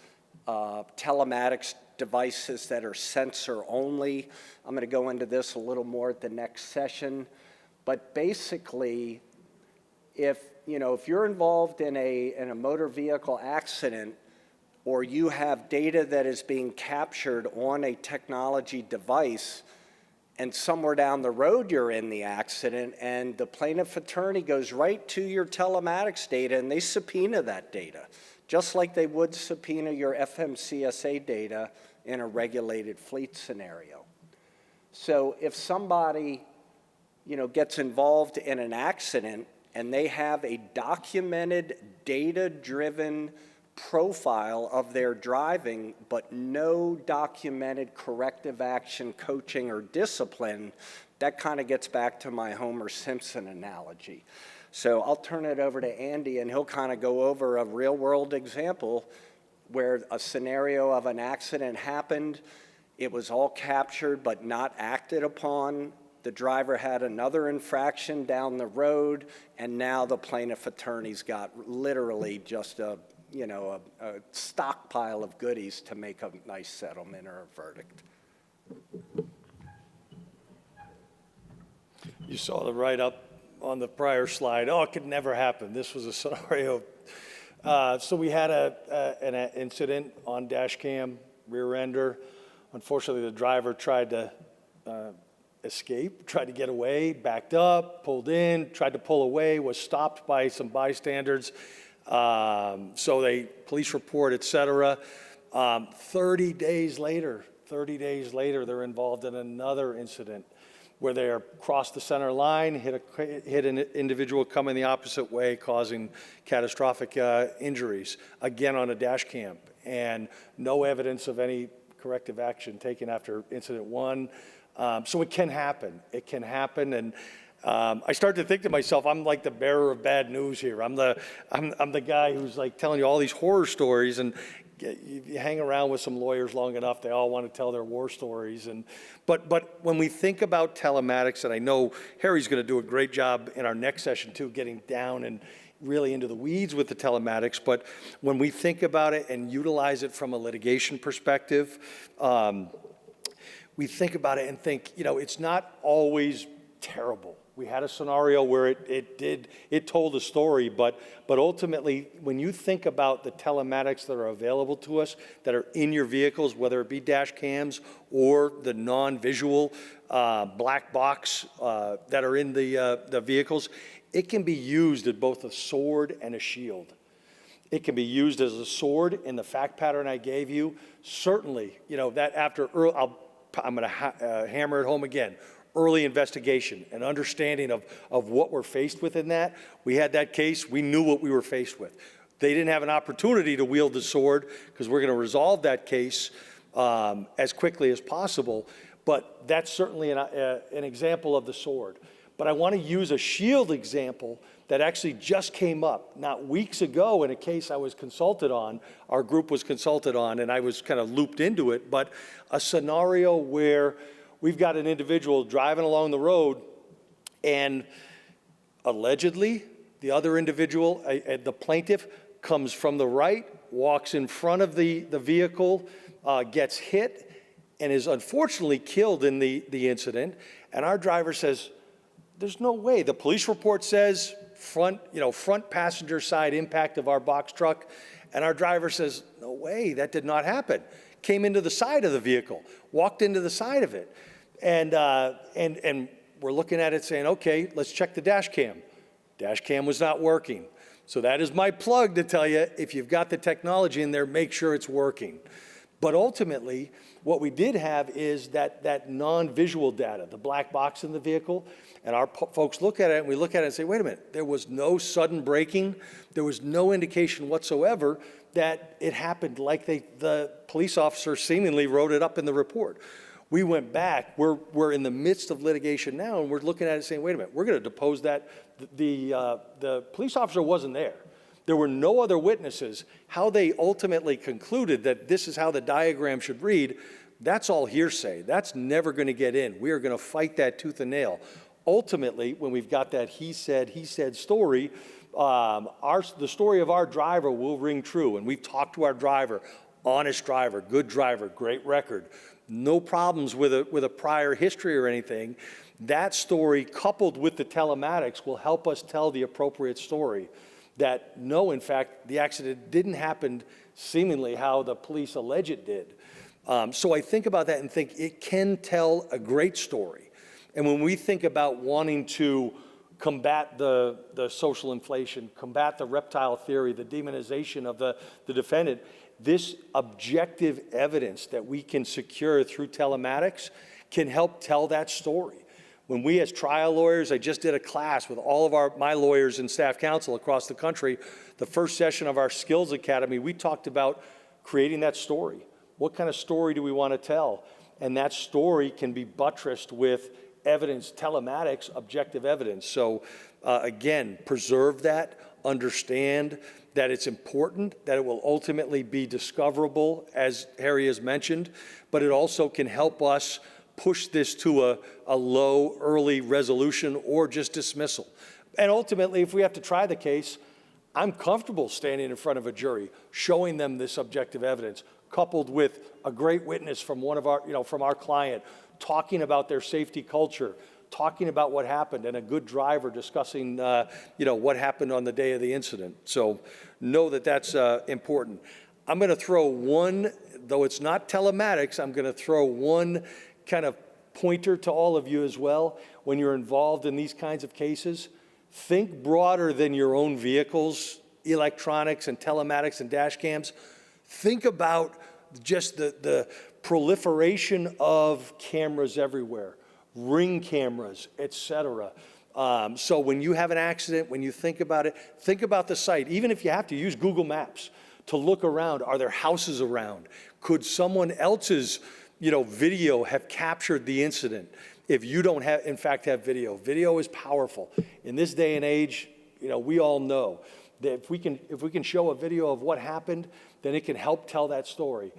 Speaker 2: telematics devices that are sensor only. I'm going to go into this a little more at the next session. But basically, if you're involved in a motor vehicle accident, or you have data that is being captured on a technology device, and somewhere down the road you're in the accident, and the plaintiff attorney goes right to your telematics data and they subpoena that data, just like they would subpoena your FMCSA data in a regulated fleet scenario. So if somebody, gets involved in an accident and they have a documented, data-driven profile of their driving, but no documented corrective action, coaching, or discipline, that kind of gets back to my Homer Simpson analogy. So I'll turn it over to Andy, and he'll kind of go over a real-world example where a scenario of an accident happened, it was all captured but not acted upon. The driver had another infraction down the road, and now the plaintiff attorney's got literally just a stockpile of goodies to make a nice settlement or a verdict.
Speaker 3: You saw the write-up on the prior slide. Oh, it could never happen. This was a scenario. So we had an incident on dash cam, rear ender. Unfortunately, the driver tried to escape, tried to get away, backed up, pulled in, tried to pull away, was stopped by some bystanders. So they police report, et cetera. 30 days later, they're involved in another incident where they are crossed the center line, hit an individual coming the opposite way, causing catastrophic injuries, again on a dash cam, and no evidence of any corrective action taken after incident one. So it can happen. It can happen, and I start to think to myself, I'm like the bearer of bad news here. I'm the guy who's like telling you all these horror stories, and you hang around with some lawyers long enough, they all want to tell their war stories. But when we think about telematics, and I know Harry's going to do a great job in our next session too, getting down and really into the weeds with the telematics, but when we think about it and utilize it from a litigation perspective, we think about it and think, it's not always terrible. We had a scenario where it told a story, but ultimately, when you think about the telematics that are available to us, that are in your vehicles, whether it be dash cams or the non-visual black box that are in the vehicles, it can be used as both a sword and a shield. It can be used as a sword in the fact pattern I gave you. Certainly, that after I'm going to hammer it home again. Early investigation and understanding of what we're faced with in that. We had that case. We knew what we were faced with. They didn't have an opportunity to wield the sword because we're going to resolve that case as quickly as possible. But that's certainly an example of the sword. But I want to use a shield example that actually just came up not weeks ago in a case I was consulted on, our group was consulted on, and I was kind of looped into it, but a scenario where we've got an individual driving along the road and allegedly the other individual, the plaintiff, comes from the right, walks in front of the vehicle, gets hit, and is unfortunately killed in the incident. And our driver says, there's no way. The police report says front passenger side impact of our box truck. And our driver says, no way, that did not happen. Came into the side of the vehicle, walked into the side of it. And we're looking at it saying, okay, let's check the dash cam. Dash cam was not working. So that is my plug to tell you, if you've got the technology in there, make sure it's working. But ultimately, what we did have is that non-visual data, the black box in the vehicle, and our folks look at it, and we look at it and say, wait a minute, there was no sudden braking, there was no indication whatsoever that it happened like the police officer seemingly wrote it up in the report. We went back, we're in the midst of litigation now, and we're looking at it saying, wait a minute, we're going to depose that. The police officer wasn't there. There were no other witnesses. How they ultimately concluded that this is how the diagram should read, that's all hearsay. That's never going to get in. We are going to fight that tooth and nail. Ultimately, when we've got that he said story, the story of our driver will ring true. And we've talked to our driver, honest driver, good driver, great record, no problems with a prior history or anything. That story, coupled with the telematics, will help us tell the appropriate story. That no, in fact, the accident didn't happen seemingly how the police allege it did. So I think about that and think it can tell a great story. And when we think about wanting to combat the social inflation, combat the reptile theory, the demonization of the defendant, this objective evidence that we can secure through telematics can help tell that story. When we as trial lawyers, I just did a class with all of my lawyers and staff counsel across the country, the first session of our Skills Academy, we talked about creating that story. What kind of story do we want to tell? And that story can be buttressed with evidence, telematics, objective evidence. So again, preserve that, understand that it's important, that it will ultimately be discoverable, as Harry has mentioned, but it also can help us push this to a low early resolution or just dismissal. And ultimately, if we have to try the case, I'm comfortable standing in front of a jury, showing them this objective evidence, coupled with a great witness from from our client, talking about their safety culture, talking about what happened, and a good driver discussing what happened on the day of the incident. So know that that's important. I'm going to throw one, though it's not telematics, I'm going to throw one kind of pointer to all of you as well. When you're involved in these kinds of cases, think broader than your own vehicles, electronics and telematics and dash cams. Think about just the proliferation of cameras everywhere, ring cameras, et cetera. So when you have an accident, when you think about it, think about the site. Even if you have to use Google Maps to look around, are there houses around? Could someone else's video have captured the incident? If you don't in fact have video. Video is powerful. In this day and age, we all know that if we can show a video of what happened, then it can help tell that story.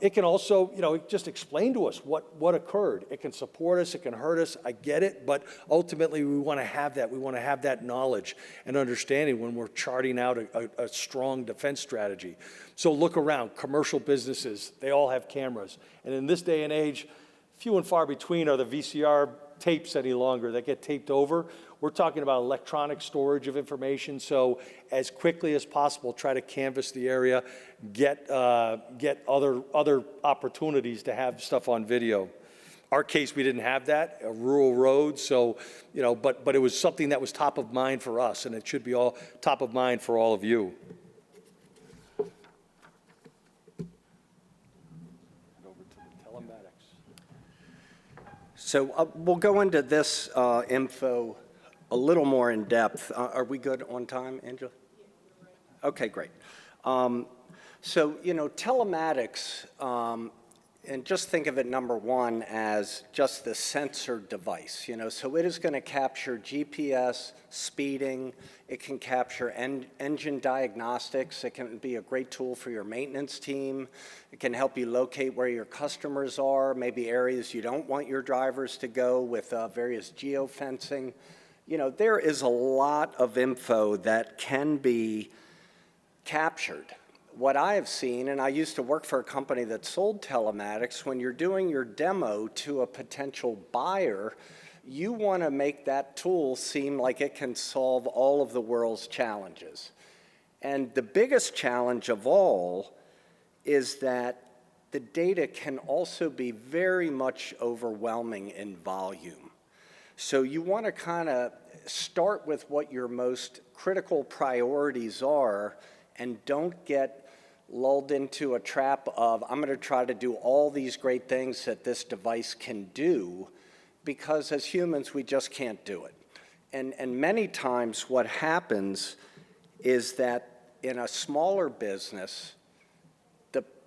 Speaker 3: It can also, just explain to us what occurred. It can support us, it can hurt us, I get it, but ultimately we want to have that. We want to have that knowledge and understanding when we're charting out a strong defense strategy. So look around, commercial businesses, they all have cameras. And in this day and age, few and far between are the VCR tapes any longer that get taped over. We're talking about electronic storage of information, so as quickly as possible, try to canvass the area, get other opportunities to have stuff on video. Our case, we didn't have that, a rural road, so, but it was something that was top of mind for us, and it should be all top of mind for all of you. telematics.
Speaker 2: So we'll go into this info a little more in depth. Are we good on time, Angela? Okay, great. So, telematics, and just think of it, number one, as just the sensor device, so it is going to capture GPS, speeding, it can capture engine diagnostics, it can be a great tool for your maintenance team, it can help you locate where your customers are, maybe areas you don't want your drivers to go with various geofencing. There is a lot of info that can be captured. What I have seen, and I used to work for a company that sold telematics, when you're doing your demo to a potential buyer, you want to make that tool seem like it can solve all of the world's challenges. And the biggest challenge of all is that the data can also be very much overwhelming in volume. So you want to kind of start with what your most critical priorities are and don't get lulled into a trap of, I'm going to try to do all these great things that this device can do, because as humans, we just can't do it. And many times what happens is that in a smaller business,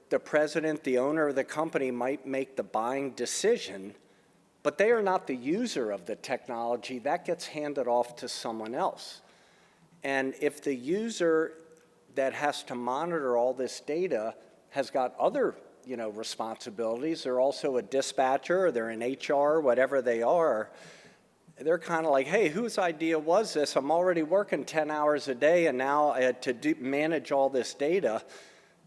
Speaker 2: the president, the owner of the company might make the buying decision, but they are not the user of the technology. That gets handed off to someone else. And if the user that has to monitor all this data has got other, responsibilities, they're also a dispatcher, or they're in HR, whatever they are, they're kind of like, hey, whose idea was this? I'm already working 10 hours a day, and now manage all this data,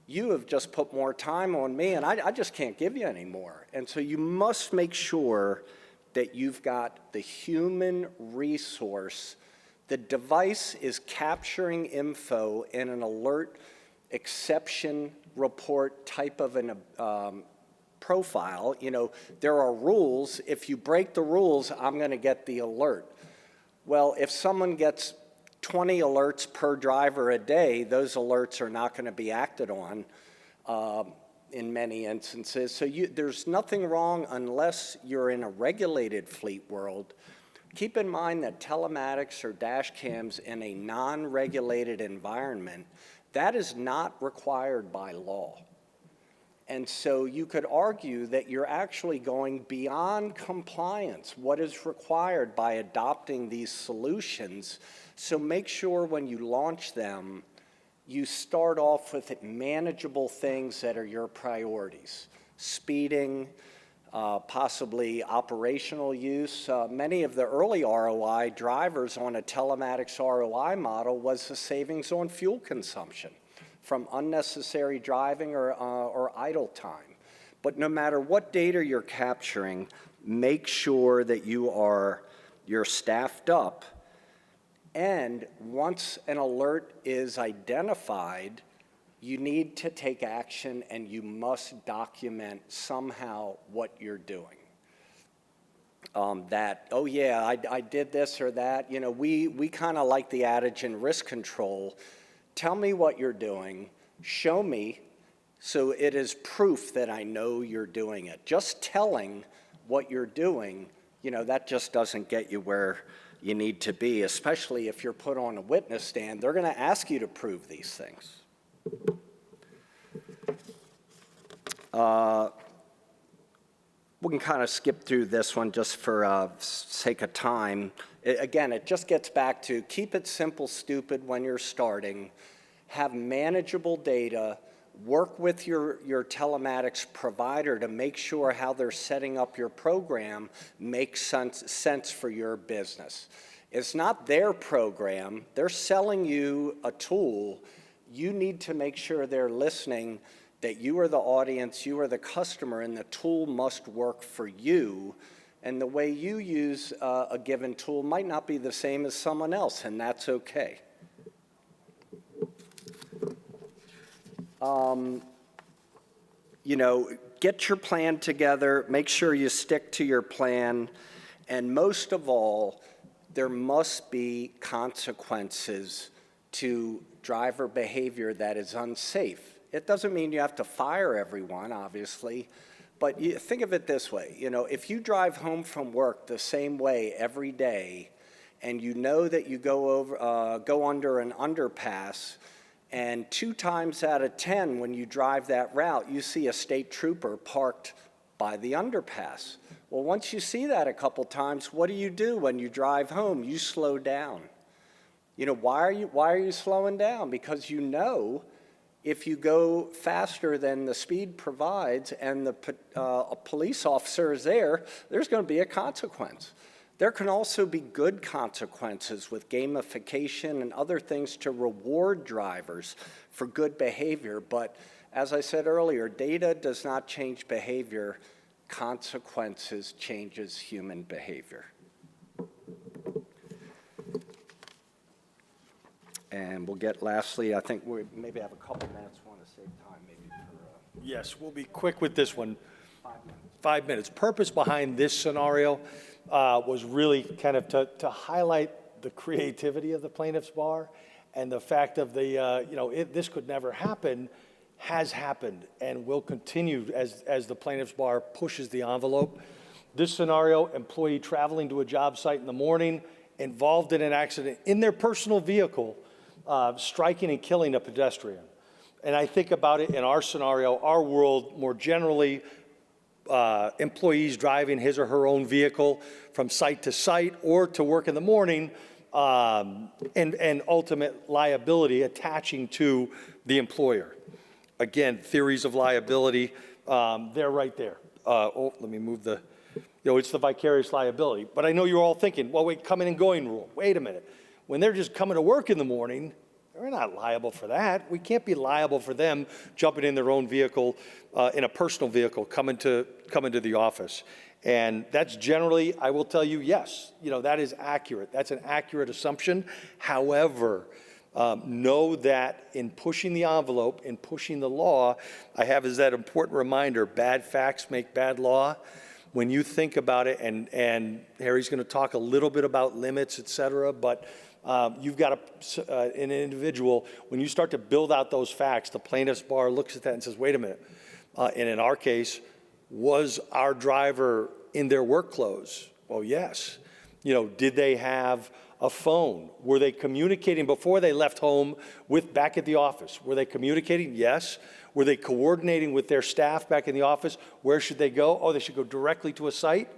Speaker 2: you have just put more time on me, and I just can't give you any more. And so you must make sure that you've got the human resource. The device is capturing info in an alert exception report type of an profile. There are rules. If you break the rules, I'm going to get the alert. Well, if someone gets 20 alerts per driver a day, those alerts are not going to be acted on in many instances. So there's nothing wrong unless you're in a regulated fleet world. Keep in mind that telematics or dash cams in a non-regulated environment, that is not required by law. And so you could argue that you're actually going beyond compliance, what is required by adopting these solutions. So make sure when you launch them, you start off with manageable things that are your priorities. Speeding, possibly operational use. Many of the early ROI drivers on a telematics ROI model was the savings on fuel consumption from unnecessary driving or idle time. But no matter what data you're capturing, make sure that you're staffed up, and once an alert is identified, you need to take action, and you must document somehow what you're doing. Oh yeah, I did this or that. We kind of like the adage in risk control, tell me what you're doing, show me, so it is proof that I know you're doing it. Just telling what you're doing, that just doesn't get you where you need to be, especially if you're put on a witness stand. They're going to ask you to prove these things. We can kind of skip through this one just for sake of time. Again, it just gets back to keep it simple, stupid when you're starting, have manageable data, work with your telematics provider to make sure how they're setting up your program makes sense for your business. It's not their program. They're selling you a tool. You need to make sure they're listening, that you are the audience, you are the customer, and the tool must work for you. And the way you use a given tool might not be the same as someone else, and that's okay. Get your plan together, make sure you stick to your plan, and most of all, there must be consequences to driver behavior that is unsafe. It doesn't mean you have to fire everyone, obviously, But you think of it this way, if you drive home from work the same way every day, and you know that you go under an underpass, and 2 times out of 10 when you drive that route, you see a state trooper parked by the underpass. Well, once you see that a couple times, what do when you drive home? You slow down. Why are you slowing down? Because if you go faster than the speed provides and a police officer is there, there's going to be a consequence. There can also be good consequences with gamification and other things to reward drivers for good behavior. But as I said earlier, data does not change behavior. Consequences changes human behavior. And we'll get lastly, I think we maybe have a couple minutes, want to save time maybe for...
Speaker 3: Yes, we'll be quick with this one.
Speaker 2: 5 minutes.
Speaker 3: 5 minutes. Purpose behind this scenario was really kind of to highlight the creativity of the plaintiff's bar and the fact of this could never happen, has happened and will continue as the plaintiff's bar pushes the envelope. This scenario, employee traveling to a job site in the morning, involved in an accident in their personal vehicle, striking and killing a pedestrian. And I think about it in our scenario, our world more generally, employees driving his or her own vehicle from site to site or to work in the morning, and ultimate liability attaching to the employer. Again, theories of liability, they're right there. Let me move it's the vicarious liability. But I know you're all thinking, well, wait, coming and going rule. Wait a minute. When they're just coming to work in the morning, they're not liable for that. We can't be liable for them jumping in their own vehicle, in a personal vehicle, coming to the office. And that's generally, I will tell you, yes, that is accurate. That's an accurate assumption. However, know that in pushing the envelope, in pushing the law, I have is that important reminder, bad facts make bad law. When you think about it, and Harry's going to talk a little bit about limits, et cetera, but you've got an individual, when you start to build out those facts, the plaintiff's bar looks at that and says, wait a minute, and in our case, was our driver in their work clothes? Well, yes. Did they have a phone? Were they communicating before they left home back at the office? Were they communicating? Yes. Were they coordinating with their staff back in the office? Where should they go? Oh, they should go directly to a site.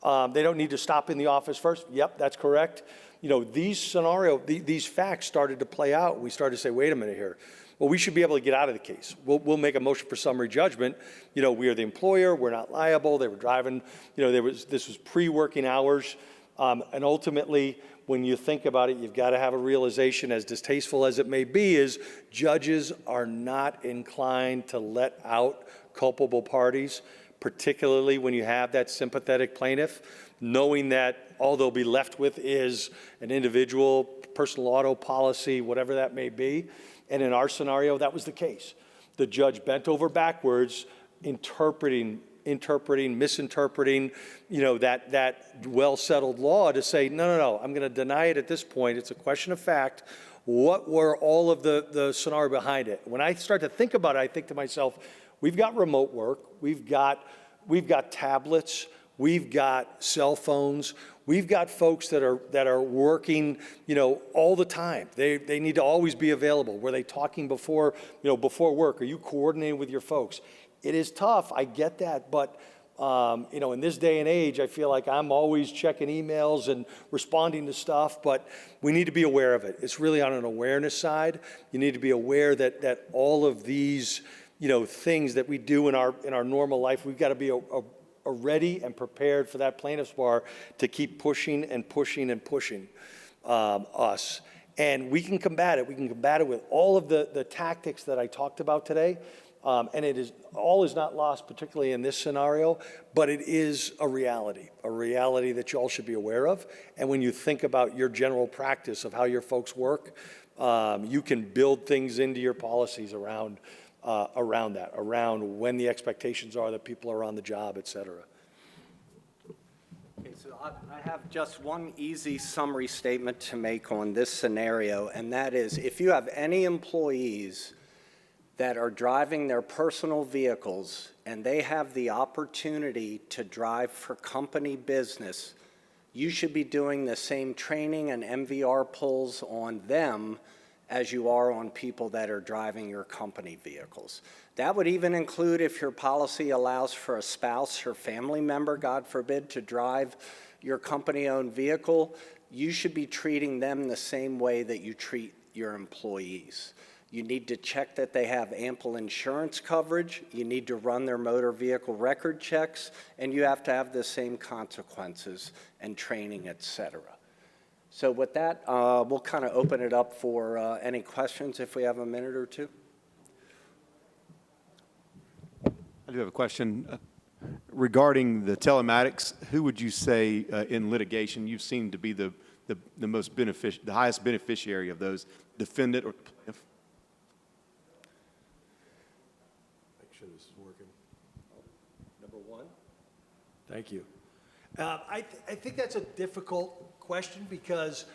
Speaker 3: They don't need to stop in the office first. Yep, that's correct. These facts started to play out. We started to say, wait a minute here. Well, we should be able to get out of the case. We'll make a motion for summary judgment. We are the employer. We're not liable. They were driving. This was pre-working hours. And ultimately, when you think about it, you've got to have a realization, as distasteful as it may be, is judges are not inclined to let out culpable parties, particularly when you have that sympathetic plaintiff, knowing that all they'll be left with is an individual personal auto policy, whatever that may be. And in our scenario, that was the case. The judge bent over backwards, misinterpreting, that well-settled law to say, no, I'm going to deny it at this point. It's a question of fact. What were all of the scenario behind it? When I start to think about it, I think to myself, we've got remote work, we've got tablets, we've got cell phones, we've got folks that are working, all the time. They need to always be available. Were they talking before work? Are you coordinating with your folks? It is tough, I get that, but in this day and age, I feel like I'm always checking emails and responding to stuff, but we need to be aware of it. It's really on an awareness side. You need to be aware that all of these, things that we do in our normal life, we've got to be ready and prepared for that plaintiff's bar to keep pushing and pushing and pushing us. And we can combat it. We can combat it with all of the tactics that I talked about today. And all is not lost, particularly in this scenario, but it is a reality that you all should be aware of. And when you think about your general practice of how your folks work, you can build things into your policies around when the expectations are that people are on the job, et cetera.
Speaker 2: Okay, so I have just one easy summary statement to make on this scenario, and that is if you have any employees that are driving their personal vehicles and they have the opportunity to drive for company business, you should be doing the same training and MVR pulls on them as you are on people that are driving your company vehicles. That would even include if your policy allows for a spouse or family member, God forbid, to drive your company-owned vehicle. You should be treating them the same way that you treat your employees. You need to check that they have ample insurance coverage, you need to run their motor vehicle record checks, and you have to have the same consequences and training, et cetera. So with that, we'll kind of open it up for any questions if we have a minute or two.
Speaker 4: I do have a question regarding the telematics. Who would you say in litigation you seem to be the most the highest beneficiary of those, defendant or plaintiff?
Speaker 3: Make sure this is working.
Speaker 2: Number one.
Speaker 3: Thank you.
Speaker 5: I think that's a difficult question because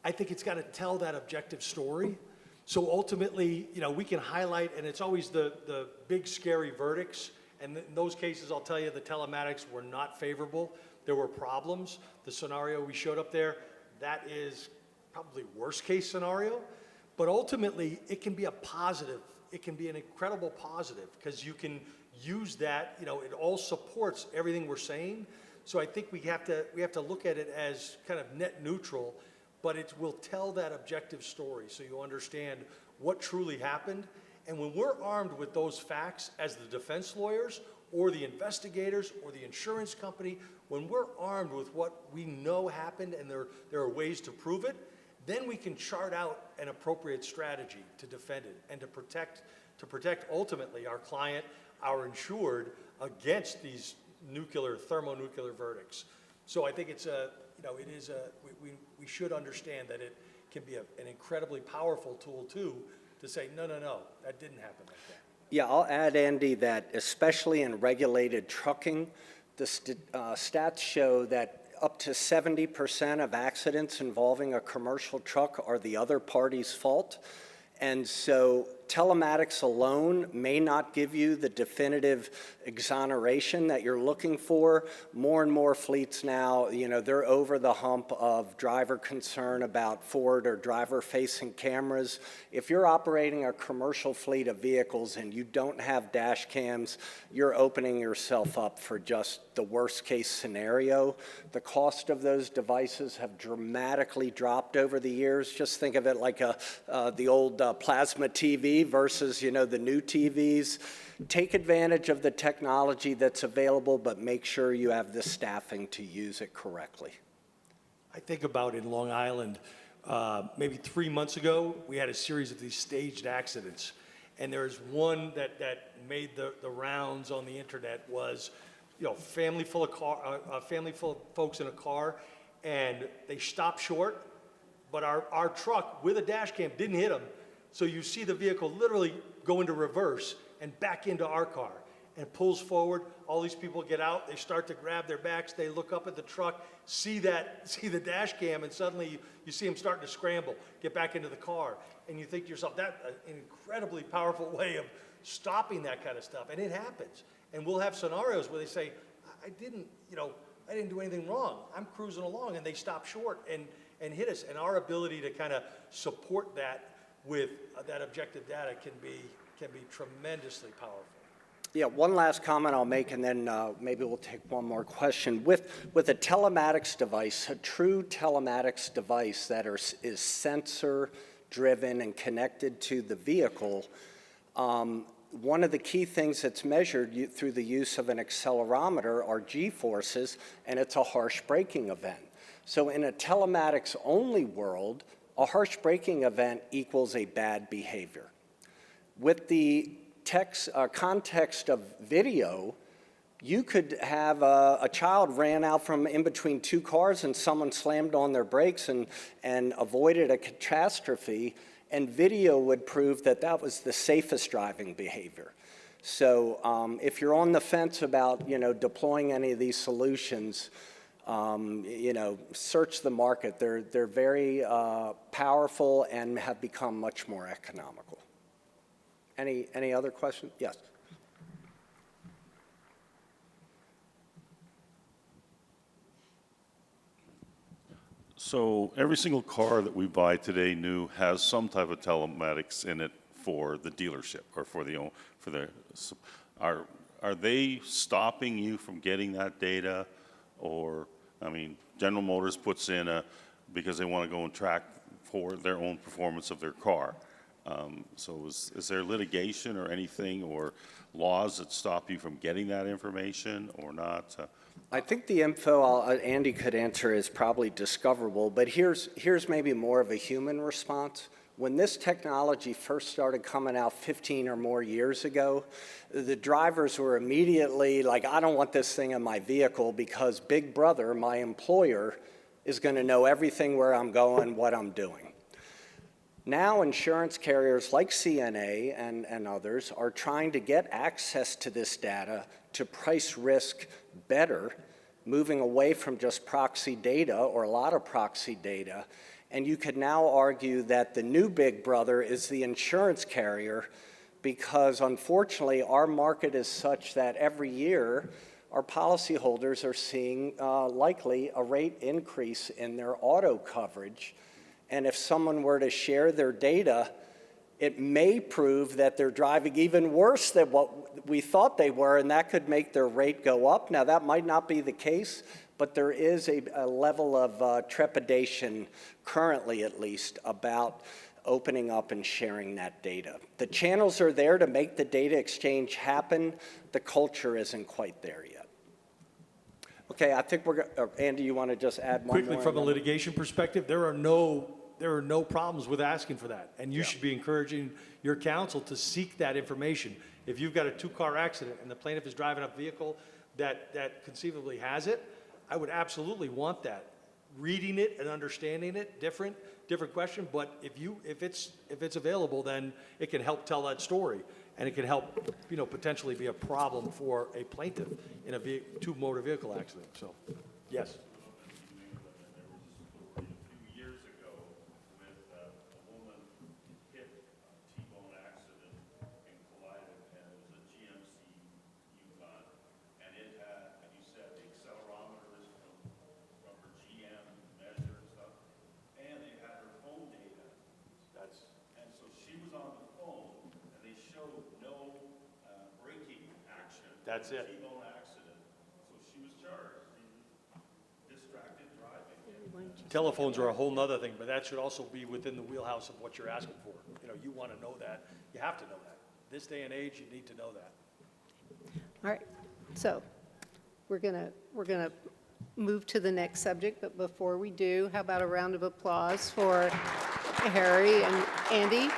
Speaker 5: I think it's got to tell that objective story. So ultimately, we can highlight, and it's always the big scary verdicts. And in those cases, I'll tell you, the telematics were not favorable. There were problems. The scenario we showed up there, that is probably worst case scenario. But ultimately, it can be a positive. It can be an incredible positive because you can use that. It all supports everything we're saying. So I think we have to look at it as kind of net neutral, but it will tell that objective story so you understand what truly happened. And when we're armed with those facts as the defense lawyers or the investigators or the insurance company, when we're armed with what we know happened and there are ways to prove it, then we can chart out an appropriate strategy to defend it and to protect ultimately our client, our insured, against these thermonuclear verdicts. So I think we should understand that it can be an incredibly powerful tool too, to say, no, that didn't happen like that.
Speaker 2: Yeah, I'll add, Andy, that especially in regulated trucking, the stats show that up to 70% of accidents involving a commercial truck are the other party's fault. And so telematics alone may not give you the definitive exoneration that you're looking for. More and more fleets now, they're over the hump of driver concern about forward or driver-facing cameras. If you're operating a commercial fleet of vehicles and you don't have dash cams, you're opening yourself up for just the worst-case scenario. The cost of those devices have dramatically dropped over the years. Just think of it like the old plasma TV versus, the new TVs. Take advantage of the technology that's available, but make sure you have the staffing to use it correctly.
Speaker 5: I think about in Long Island, maybe 3 months ago, we had a series of these staged accidents. And there's one that made the rounds on the internet was, family full of folks in a car, and they stopped short, but our truck with a dash cam didn't hit them. So you see the vehicle literally go into reverse and back into our car and pulls forward. All these people get out, they start to grab their backs, they look up at the truck, see the dash cam, and suddenly you see them starting to scramble, get back into the car. And you think to yourself, that's an incredibly powerful way of stopping that kind of stuff. And it happens. And we'll have scenarios where they say, I didn't do anything wrong. I'm cruising along, and they stop short and hit us. And our ability to kind of support that with that objective data can be tremendously powerful.
Speaker 2: Yeah, one last comment I'll make, and then maybe we'll take one more question. With a telematics device, a true telematics device that is sensor-driven and connected to the vehicle, one of the key things that's measured through the use of an accelerometer are G-forces, and it's a harsh braking event. So in a telematics-only world, a harsh braking event equals a bad behavior. With the context of video, you could have a child ran out from in between two cars and someone slammed on their brakes and avoided a catastrophe, and video would prove that that was the safest driving behavior. So if you're on the fence about deploying any of these solutions, search the market. They're very powerful and have become much more economical. Any other questions? Yes.
Speaker 6: So every single car that we buy today new has some type of telematics in it for the dealership or for are they stopping you from getting that data? Or, I mean, General Motors puts in because they want to go and track for their own performance of their car. So is there litigation or anything or laws that stop you from getting that information or not?
Speaker 2: I think the info Andy could answer is probably discoverable, but here's maybe more of a human response. When this technology first started coming out 15 or more years ago, the drivers were immediately like, I don't want this thing in my vehicle because Big Brother, my employer, is going to know everything where I'm going, what I'm doing. Now insurance carriers like CNA and others are trying to get access to this data to price risk better, moving away from just proxy data or a lot of proxy data. And you could now argue that the new Big Brother is the insurance carrier because unfortunately our market is such that every year our policyholders are seeing likely a rate increase in their auto coverage. And if someone were to share their data, it may prove that they're driving even worse than what we thought they were, and that could make their rate go up. Now, that might not be the case, but there is a level of trepidation, currently at least, about opening up and sharing that data. The channels are there to make the data exchange happen. The culture isn't quite there yet. Okay, I think Andy, you want to just add one
Speaker 5: Quickly,
Speaker 2: more?
Speaker 5: from a litigation perspective, there are no problems with asking for that. And you should be encouraging your counsel to seek that information. If you've got a two-car accident and the plaintiff is driving a vehicle that conceivably has it, I would absolutely want that. Reading it and understanding it, different question, but if it's available, then it can help tell that story. And it can help, potentially be a problem for a plaintiff in a two motor vehicle accident. So, yes. That's it.
Speaker 6: T-bone accident, so she was charged, distracted driving.
Speaker 5: Telephones are a whole nother thing, but that should also be within the wheelhouse of what you're asking for. You want to know that. You have to know that. This day and age, you need to know that.
Speaker 1: All right, so we're gonna move to the next subject, but before we do, how about a round of applause for Harry and Andy?